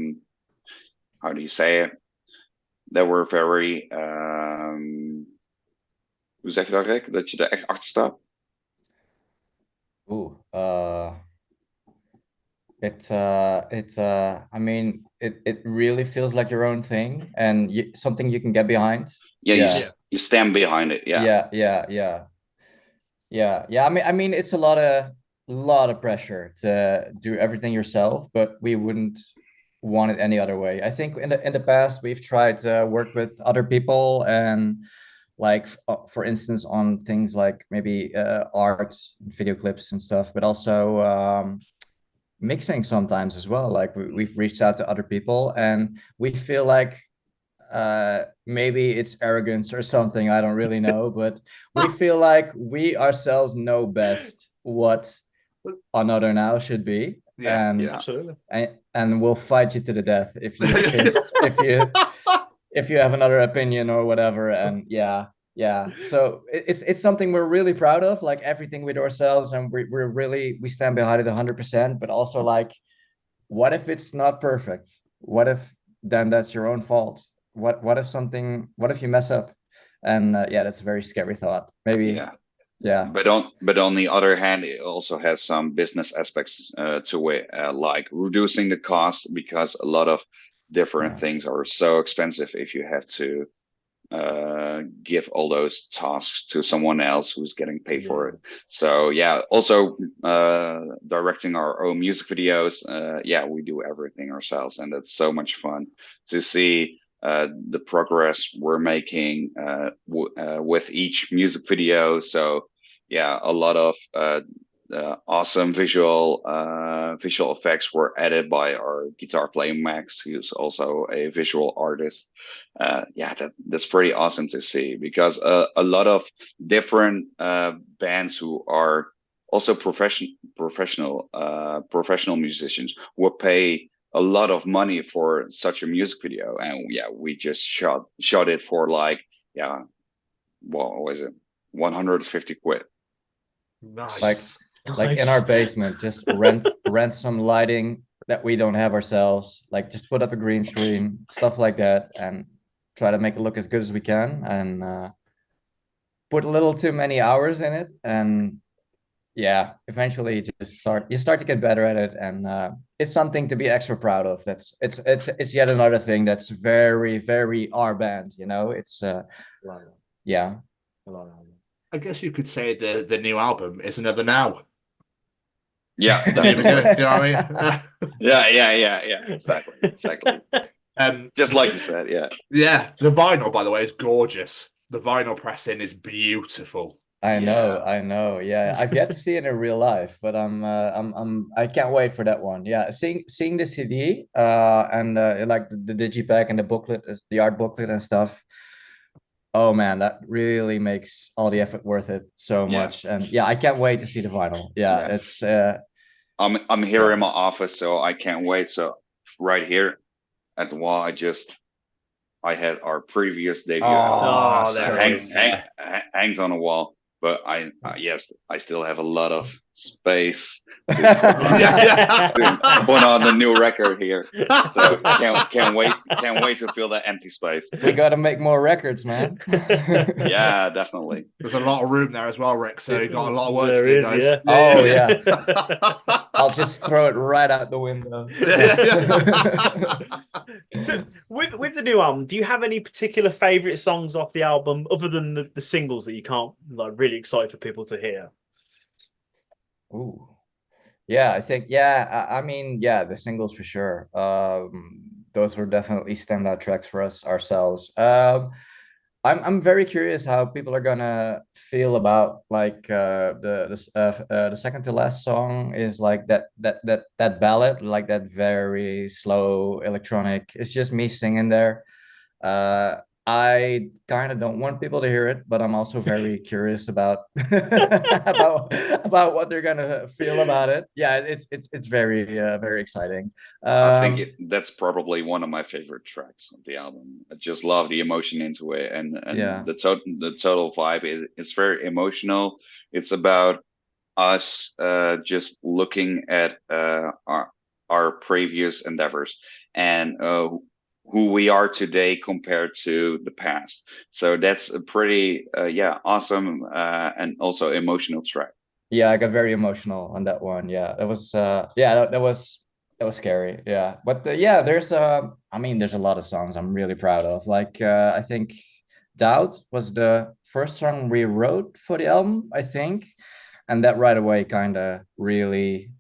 do you say it? That we're very hoe zeg je dat, Rik? Dat je er echt achter staat? It really feels like your own thing and something you can get behind. You stand behind it. Yeah. I mean, it's a lot of pressure to do everything yourself, but we wouldn't want it any other way. I think in the past we've tried to work with other people, and like for instance on things like maybe art, video clips and stuff, but also mixing sometimes as well. Like we've reached out to other people, and we feel like maybe it's arrogance or something, I don't really know, but we feel like we ourselves know best what Another Now should be. Absolutely. And we'll fight you to the death if you think, if you have another opinion or whatever. And so it's something we're really proud of, like everything we do ourselves, and we stand behind it 100%. But also, like, what if it's not perfect? What if then that's your own fault? What if you mess up? And that's a very scary thought. Maybe but on the other hand, it also has some business aspects to it, like reducing the cost, because a lot of different things are so expensive if you have to give all those tasks to someone else who's getting paid for it. So also directing our own music videos, we do everything ourselves, and that's so much fun to see the progress we're making with each music video. So a lot of awesome visual effects were added by our guitar player Max, who's also a visual artist. That's pretty awesome to see, because a lot of different bands who are also professional musicians will pay a lot of money for such a music video, and we just shot it for like what was it, 150 quid. Nice. Like in our basement, just rent some lighting that we don't have ourselves, like just put up a green screen, stuff like that, and try to make it look as good as we can, and put a little too many hours in it, and eventually you start to get better at it, and it's something to be extra proud of. It's yet another thing that's very, very our band, it's I guess you could say the new album is Another Now. Yeah, you know what I mean? Yeah, exactly. Just like you said, the vinyl, by the way, is gorgeous. The vinyl pressing is beautiful. I know. I've yet to see it in real life, but I can't wait for that one. Seeing the CD and like the digipack and the booklet, the art booklet and stuff. Oh man, that really makes all the effort worth it so much. And I can't wait to see the vinyl. It's I'm here in my office, so I can't wait. So right here at the wall, I had our previous debut album. Hangs on the wall. But I still have a lot of space to put on the new record here. So can't wait to feel that empty space. We got to make more records, man. Yeah, definitely. There's a lot of room there as well, Rik. So you got a lot of work to do, guys. Yeah. Oh yeah. I'll just throw it right out the window. So with the new album, do you have any particular favorite songs off the album other than the singles that you can't really excited for people to hear? Ooh. Yeah, I think I mean the singles for sure. Those were definitely standout tracks for us ourselves. I'm very curious how people are gonna feel about like the second to last song is like that ballad, like that very slow electronic. It's just me singing there. I kind of don't want people to hear it, but I'm also very curious about about what they're gonna feel about it. Yeah, it's very very exciting. I think that's probably one of my favorite tracks of the album. I just love the emotion into it, and the total vibe is very emotional. It's about us just looking at our previous endeavors and who we are today compared to the past. So that's a pretty awesome and also emotional track. Yeah, I got very emotional on that one. Yeah, that was that was scary. Yeah, but there's there's a lot of songs I'm really proud of. Like I think Doubt was the first song we wrote for the album, I think, and that right away kind of really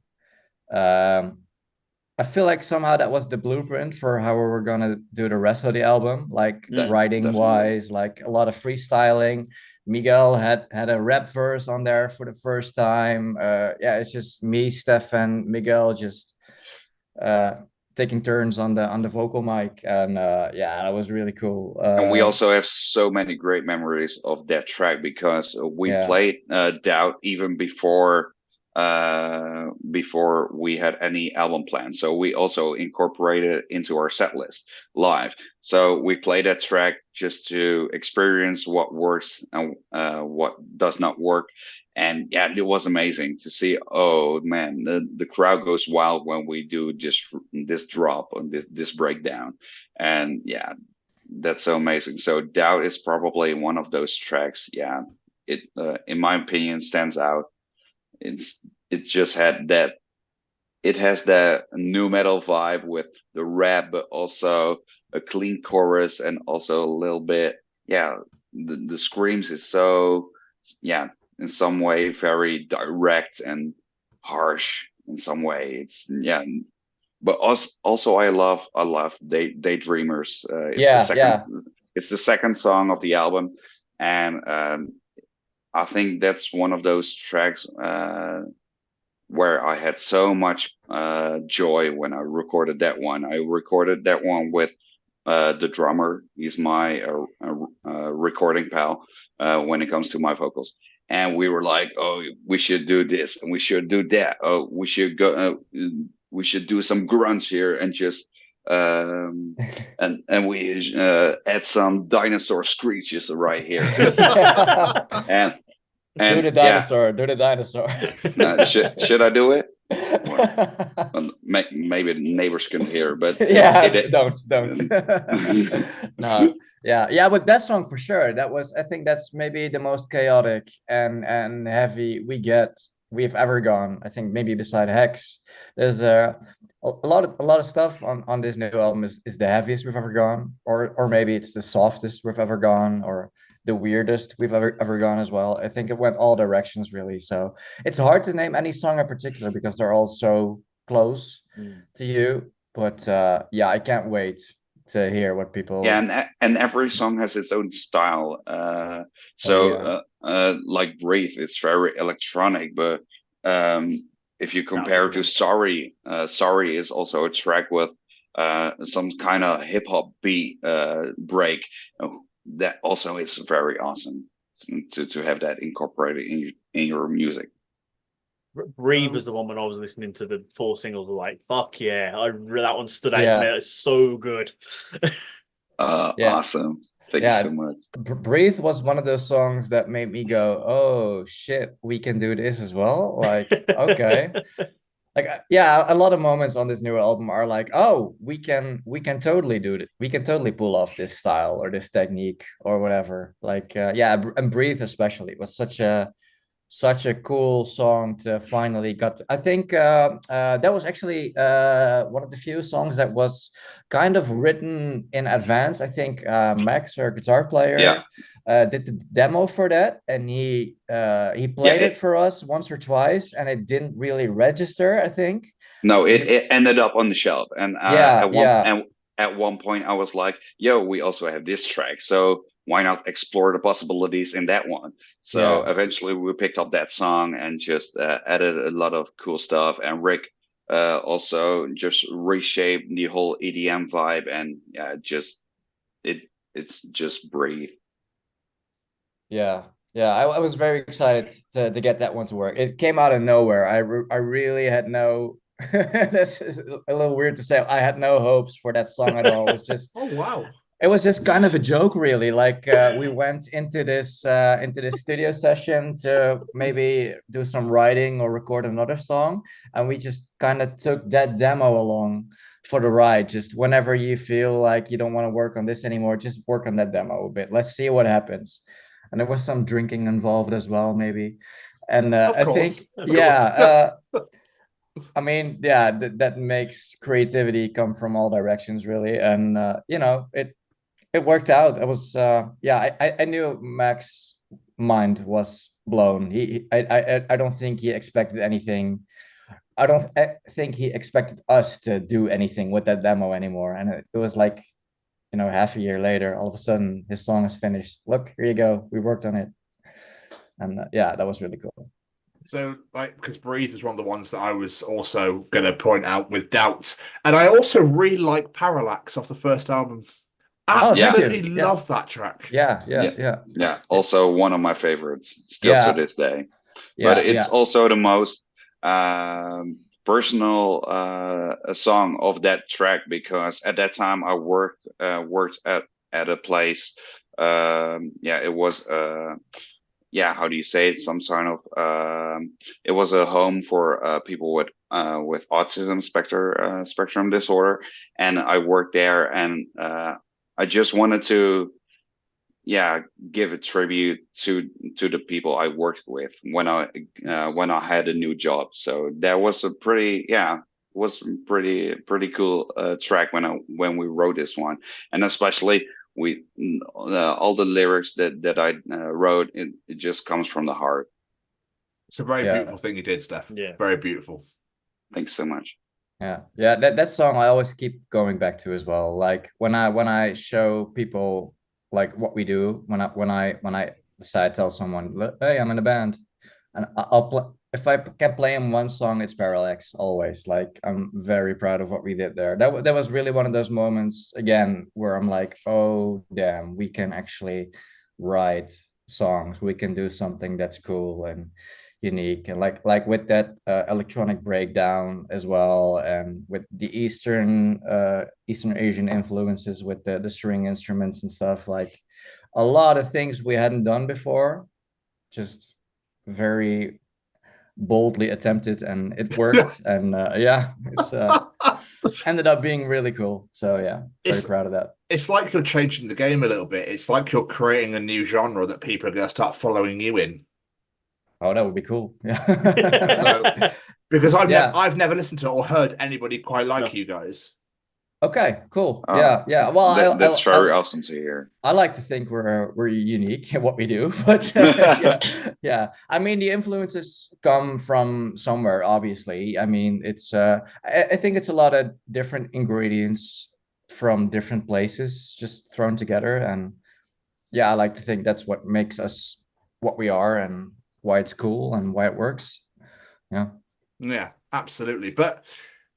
I feel like somehow that was the blueprint for how we were gonna do the rest of the album, like the writing wise, like a lot of freestyling. Miguel had a rap verse on there for the first time. It's just me, Stef, and Miguel just taking turns on the vocal mic, and that was really cool. And we also have so many great memories of that track because we played Doubt even before we had any album plan. So we also incorporated it into our set list live. So we played that track just to experience what works and what does not work. And yeah, it was amazing to see. Oh man, the crowd goes wild when we do just this drop on this breakdown. And yeah, that's so amazing. So Doubt is probably one of those tracks. Yeah, it in my opinion stands out. It just had that. It has that new metal vibe with the rap, but also a clean chorus and also a little bit. Yeah, the screams is so in some way very direct and harsh in some way. It's but also I love Daydreamers. It's the second song of the album, and I think that's one of those tracks where I had so much joy when I recorded that one. I recorded that one with the drummer. He's my recording pal when it comes to my vocals. And we were like, oh, we should do this and we should do that. Oh, we should go. We should do some grunts here and just and we add some dinosaur screeches right here. and do the dinosaur. Do the dinosaur. Should I do it? Maybe the neighbors can hear, but don't. No, but that song for sure. That was, I think, that's maybe the most chaotic and heavy we've ever gone. I think maybe beside Hex, there's a lot of stuff on this new album is the heaviest we've ever gone, or maybe it's the softest we've ever gone, or the weirdest we've ever gone as well. I think it went all directions really. So it's hard to name any song in particular because they're all so close to you. But I can't wait to hear what people. Yeah, and every song has its own style. Like Breathe, it's very electronic, but if you compare to Sorry, Sorry is also a track with some kind of hip hop beat break. That also is very awesome to have that incorporated in your music. Breathe was the one when I was listening to the 4 singles. Like, fuck yeah, that one stood out to me. It's so good. Awesome. Thank you so much. Breathe was one of those songs that made me go, oh shit, we can do this as well. Like, okay. Like, yeah, a lot of moments on this new album are like, oh, we can totally do it. We can totally pull off this style or this technique or whatever. Like, yeah, and Breathe especially was such a cool song to finally got to. I think that was actually one of the few songs that was kind of written in advance. I think Max, our guitar player, did the demo for that, and he played it for us once or twice, and it didn't really register, I think. No, it ended up on the shelf, and at one point I was like, "Yo, we also have this track, so why not explore the possibilities in that one?" So eventually we picked up that song and just added a lot of cool stuff. And Rik also just reshaped the whole EDM vibe, and it's just Breathe. Yeah, I was very excited to get that one to work. It came out of nowhere. I really had no. That's a little weird to say. I had no hopes for that song at all. It was just. Oh wow. It was just kind of a joke, really. Like we went into this studio session to maybe do some writing or record another song, and we just kind of took that demo along for the ride. Just whenever you feel like you don't want to work on this anymore, just work on that demo a bit. Let's see what happens. And there was some drinking involved as well, maybe. And I think, I mean, that makes creativity come from all directions, really. And it worked out. It was I knew Max's mind was blown. I don't think he expected anything. I don't think he expected us to do anything with that demo anymore. And it was like, half a year later, all of a sudden his song is finished. Look, here you go. We worked on it. And that was really cool. So, because Breathe is one of the ones that I was also going to point out with Doubt. And I also really like Parallax off the first album. Absolutely love that track. Yeah. Also one of my favorites still to this day. But it's also the most personal song of that track, because at that time I worked at a place. It was how do you say it? Some sort of it was a home for people with autism spectrum disorder, and I worked there, and I just wanted to give a tribute to the people I worked with when I had a new job. So that was a pretty cool track when we wrote this one, and especially all the lyrics that I wrote, it just comes from the heart. It's a very beautiful thing you did, Stef. Yeah, very beautiful. Thanks so much. Yeah. That song I always keep going back to as well. Like when I show people like what we do, when I decide to tell someone, hey, I'm in a band, and I'll play. If I can play him one song, it's Parallax always. Like, I'm very proud of what we did there. That was really one of those moments again where I'm like, oh damn, we can actually write songs. We can do something that's cool and unique, and like with that electronic breakdown as well, and with the Eastern Asian influences with the string instruments and stuff. Like a lot of things we hadn't done before, just very boldly attempted, and it worked. And it's ended up being really cool. So very proud of that. It's like you're changing the game a little bit. It's like you're creating a new genre that people are going to start following you in. Oh, that would be cool. Because I've never listened to or heard anybody quite like you guys. Okay, cool. Yeah. Well, that's very awesome to hear. I like to think we're unique in what we do, but yeah. I mean, the influences come from somewhere, obviously. I mean, it's I think it's a lot of different ingredients from different places just thrown together, and I like to think that's what makes us what we are and why it's cool and why it works. Yeah, absolutely. But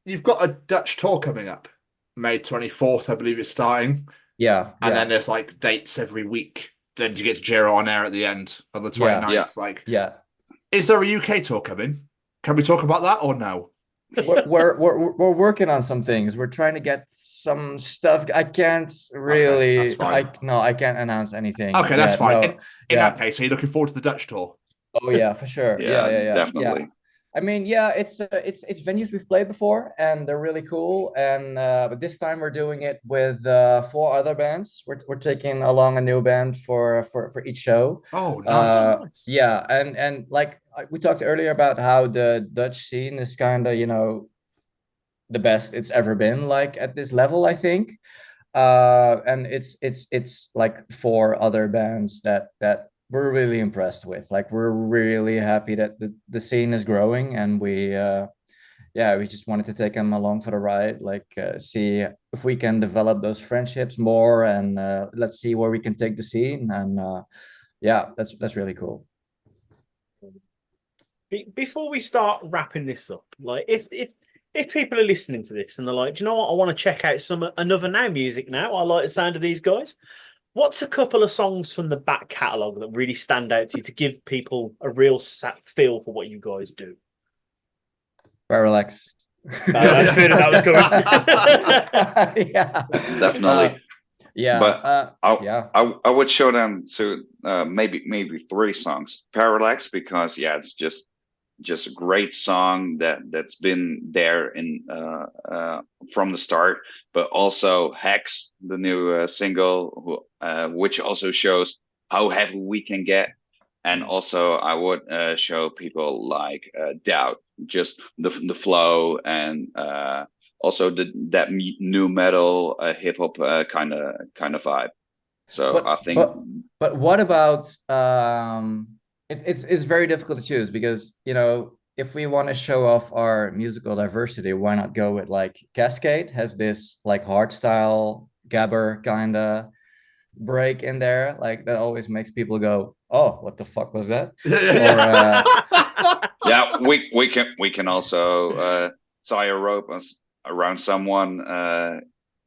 you've got a Dutch tour coming up. May 24th, I believe it's starting. And then there's like dates every week. Then you get to Giro on air at the end on the 29th. Is there a UK tour coming? Can we talk about that or no? we're working on some things. We're trying to get some stuff. I can't really. Okay, that's fine. I can't announce anything. Okay, that's yet. fine. No, In that case, are you looking forward to the Dutch tour? Oh yeah, for sure. Yeah. Definitely. I mean, it's venues we've played before, and they're really cool. And but this time we're doing it with 4 other bands. We're taking along a new band for each show. Oh, nice. Yeah, and like we talked earlier about how the Dutch scene is kind of the best it's ever been, like at this level, I think. And it's like 4 other bands that we're really impressed with. Like we're really happy that the scene is growing, and we just wanted to take them along for the ride, like see if we can develop those friendships more, and let's see where we can take the scene. And that's really cool. Before we start wrapping this up, like if people are listening to this and they're like, do you know what, I want to check out another Now music now, I like the sound of these guys. What's a couple of songs from the back catalogue that really stand out to you to give people a real feel for what you guys do? Parallax. I figured that was coming. Yeah, Definitely. Yeah, but I would show them to maybe 3 songs. Parallax, because it's just a great song that's been there in from the start, but also Hex, the new single, which also shows how heavy we can get. And also I would show people like Doubt, just the flow, and also that new metal hip hop kind of vibe. So I think. But what about It's very difficult to choose, because if we want to show off our musical diversity, why not go with like Cascade has this like hardstyle gabber kind of break in there, like that always makes people go, oh, what the fuck was that? Yeah, we can also tie a rope around someone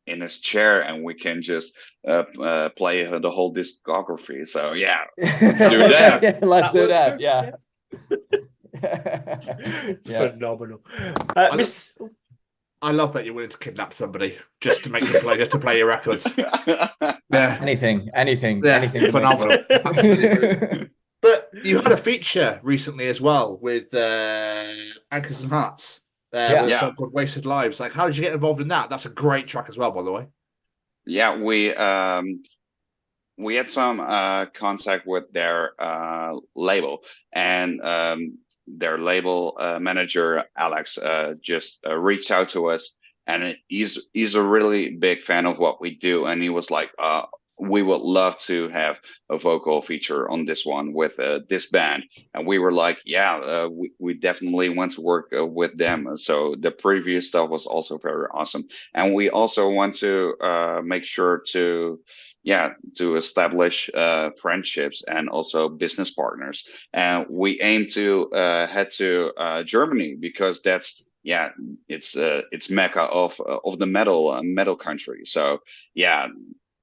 in his chair, and we can just play the whole discography. So let's do that. Let's do that. Yeah. Phenomenal. I love that you're willing to kidnap somebody just to make them play, just to play your records. Yeah. Anything. Phenomenal. Absolutely. But you had a feature recently as well with Anchors and Hearts. With a song called Wasted Lives. Like, how did you get involved in that? That's a great track as well, by the way. Yeah, we had some contact with their label, and their label manager Alex just reached out to us, and he's a really big fan of what we do, and he was like, we would love to have a vocal feature on this one with this band. And we were like, we definitely want to work with them. So the previous stuff was also very awesome. And we also want to make sure to establish friendships and also business partners. And we aim to head to Germany, because that's it's mecca of the metal country. So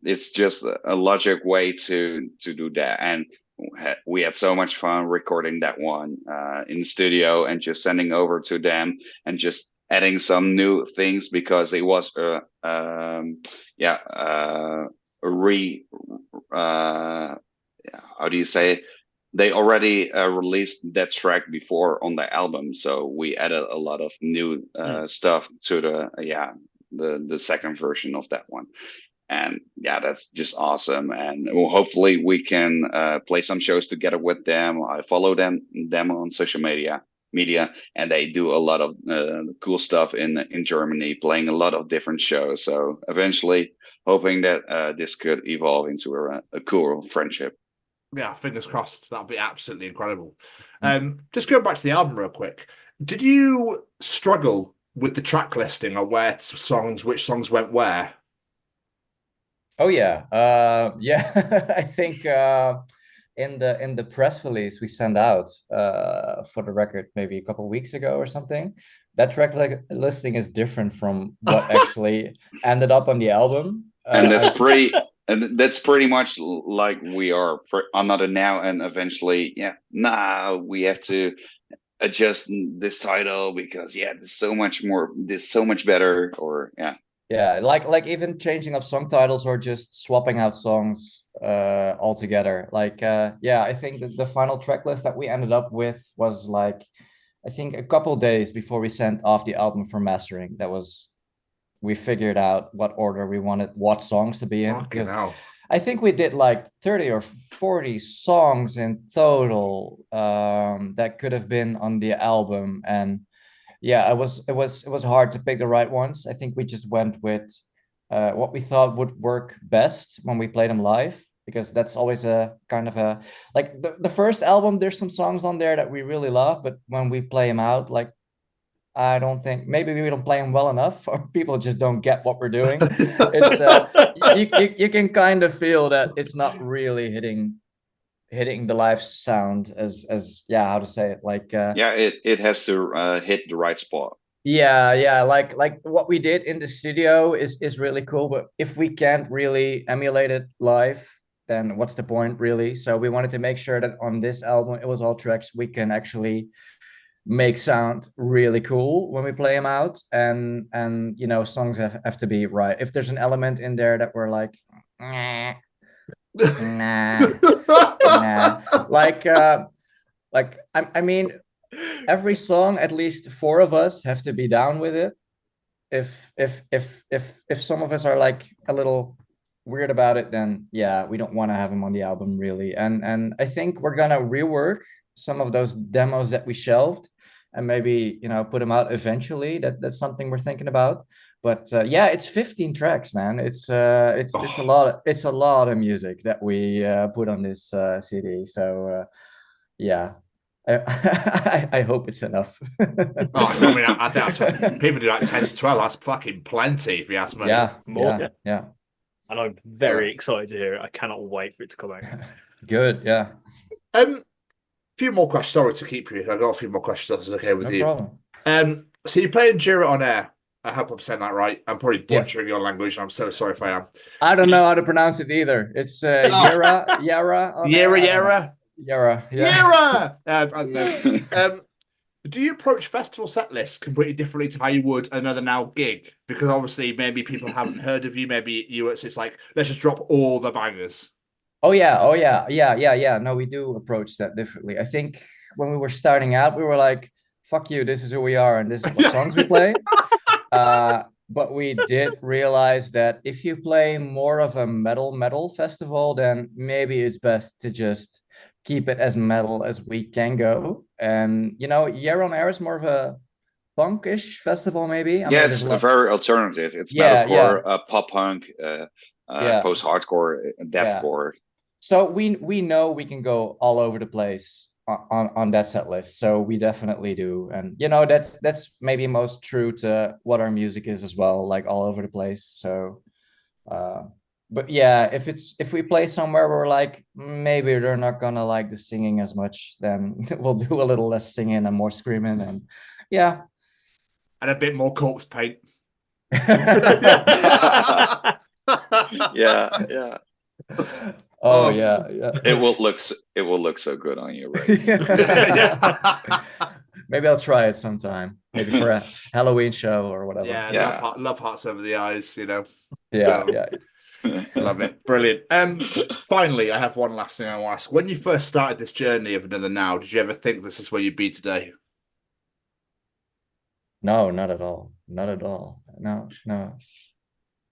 it's just a logic way to do that. And we had so much fun recording that one in the studio, and just sending over to them, and just adding some new things, because it was how do you say it? They already released that track before on the album, so we added a lot of new stuff to the second version of that one. And that's just awesome. And hopefully we can play some shows together with them. I follow them on social media, and they do a lot of cool stuff in Germany, playing a lot of different shows. So eventually, hoping that this could evolve into a cool friendship. Yeah, fingers crossed. That'd be absolutely incredible. Just going back to the album real quick. Did you struggle with the track listing, or which songs went where? Oh yeah. I think in the press release we sent out for the record maybe a couple of weeks ago or something, that track listing is different from what actually ended up on the album. And that's pretty much like we are on Another Now, and eventually we have to adjust this title because there's so much more, this so much better, or Yeah, like even changing up song titles or just swapping out songs altogether. I think that the final track list that we ended up with was like, I think a couple days before we sent off the album for mastering. We figured out what order we wanted what songs to be in. Because I think we did like 30 or 40 songs in total that could have been on the album, and it was hard to pick the right ones. I think we just went with what we thought would work best when we played them live, because that's always a kind of a, like the first album, there's some songs on there that we really love, but when we play them out, like, I don't think, maybe we don't play them well enough, or people just don't get what we're doing. It's you can kind of feel that it's not really hitting the live sound as how to say it, like it has to hit the right spot. Like what we did in the studio is really cool, but if we can't really emulate it live, then what's the point, really? So we wanted to make sure that on this album, it was all tracks we can actually make sound really cool when we play them out, and songs have to be right. If there's an element in there that we're like, nah, I mean, every song, at least 4 of us have to be down with it. If some of us are like a little weird about it, then we don't want to have them on the album, really. And I think we're gonna rework some of those demos that we shelved and maybe put them out eventually. That's something we're thinking about. But it's 15 tracks, man. It's a lot of music that we put on this CD. So I hope it's enough. I mean, I think that's what people do, like 10 to 12. That's fucking plenty, if you ask me. More. Yeah. And I'm very excited to hear it. I cannot wait for it to come out. Good, yeah. Few more questions. Sorry to keep you. I got a few more questions. That's okay with you. No problem. So you're playing Jira on air. I hope I'm saying that right. I'm probably butchering your language, and I'm so sorry if I am. I don't know how to pronounce it either. It's Yara. Yara. I don't know. Do you approach festival set lists completely differently to how you would another now gig? Because obviously, maybe people haven't heard of you. Maybe it's like, let's just drop all the bangers. Oh yeah. No, we do approach that differently. I think when we were starting out, we were like, "Fuck you, this is who we are, and this is what songs we play." But we did realize that if you play more of a metal festival, then maybe it's best to just keep it as metal as we can go. And Year on Air is more of a punkish festival, maybe. It's a very alternative. It's metalcore, pop punk, post-hardcore, deathcore. So we know we can go all over the place on that set list. So we definitely do. And that's maybe most true to what our music is as well, like all over the place. So but if we play somewhere where we're like, maybe they're not gonna like the singing as much, then we'll do a little less singing and more screaming, and and a bit more corpse paint. Yeah. Oh yeah. It will look so good on you, right? Maybe I'll try it sometime. Maybe for a Halloween show or whatever. Love hearts over the eyes, Yeah. Love it. Brilliant. Finally, I have one last thing I want to ask. When you first started this journey of Another Now, did you ever think this is where you'd be today? No, not at all. Not at all. No.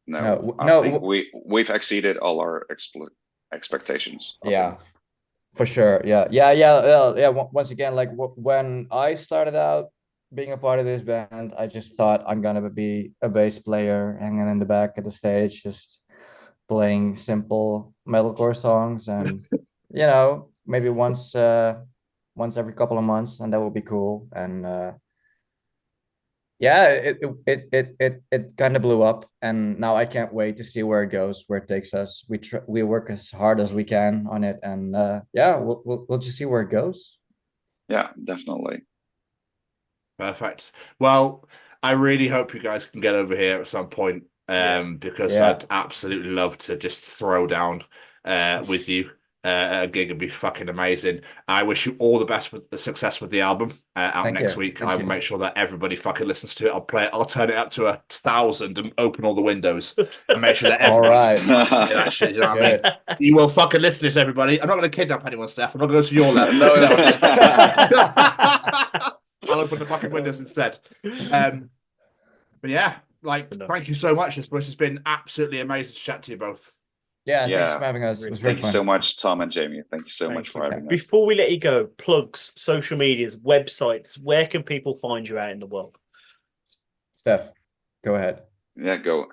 I think we've exceeded all our expectations. Yeah, for sure. Yeah. Once again, like when I started out being a part of this band, I just thought I'm gonna be a bass player hanging in the back of the stage, just playing simple metalcore songs, and maybe once every couple of months, and that would be cool. And it kind of blew up, and now I can't wait to see where it goes, where it takes us. We work as hard as we can on it, and we'll just see where it goes. Yeah, definitely. Perfect. Well, I really hope you guys can get over here at some point, because I'd absolutely love to just throw down with you. gig would be fucking amazing. I wish you all the best with the success with the album out Thank next you. week. Thank I will you. make sure that everybody fucking listens to it. I'll play it. I'll turn it up to 1,000 and open all the windows and make sure that All everybody right. hear that shit. You know what I mean? Good. You will fucking listen to this, everybody. I'm not going to kidnap anyone, Steph. I'm not going to go to your level. No. I'll open the fucking windows instead. But yeah, thank you so much. This has been absolutely amazing to chat to you both. Yeah, thanks for having us. It was very Thank fun. you so much, Tom and Jamie. Thank you so much for having us. Before we let you go, plugs, social medias, websites. Where can people find you out in the world? Steph, go ahead. Yeah, go.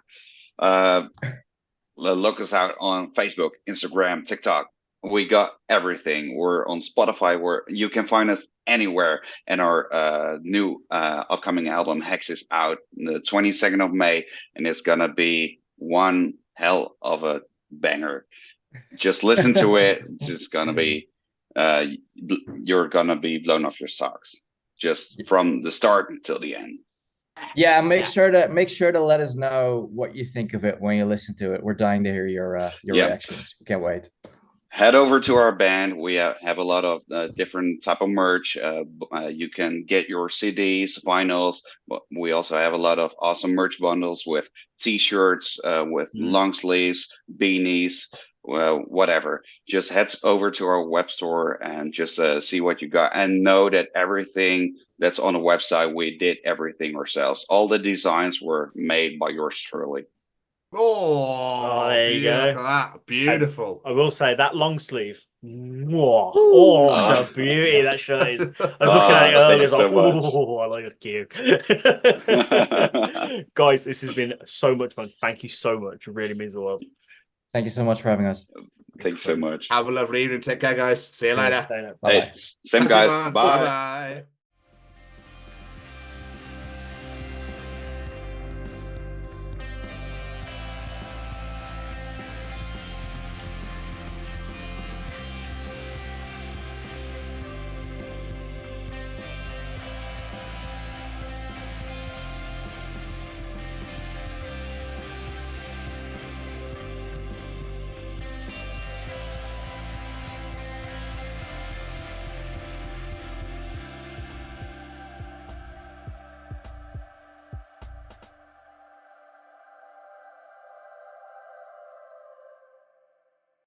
Look us out on Facebook, Instagram, TikTok. We got everything. We're on Spotify, where you can find us anywhere. And our new upcoming album, Hex, is out the 22nd of May, and it's gonna be one hell of a banger. Just listen to it. It's just gonna be you're gonna be blown off your socks, just from the start until the end. Yeah, make sure to let us know what you think of it when you listen to it. We're dying to hear your reactions. We can't wait. Head over to our band. We have a lot of different type of merch. You can get your CDs, vinyls. But we also have a lot of awesome merch bundles with T-shirts, with long sleeves, beanies, whatever. Just head over to our web store and just see what you got. And know that everything that's on the website, we did everything ourselves. All the designs were made by yours truly. Oh, there you go. That. Beautiful. I will say that long sleeve. Oh, it's a beauty that shirt is. I was looking at it earlier. It's like, oh, I like it. Cute. Guys, this has been so much fun. Thank you so much. It really means the world. Thank you so much for having us. Thank you so much. Have a lovely evening. Take care, guys. See you later. Hey, same guys. Bye. Bye.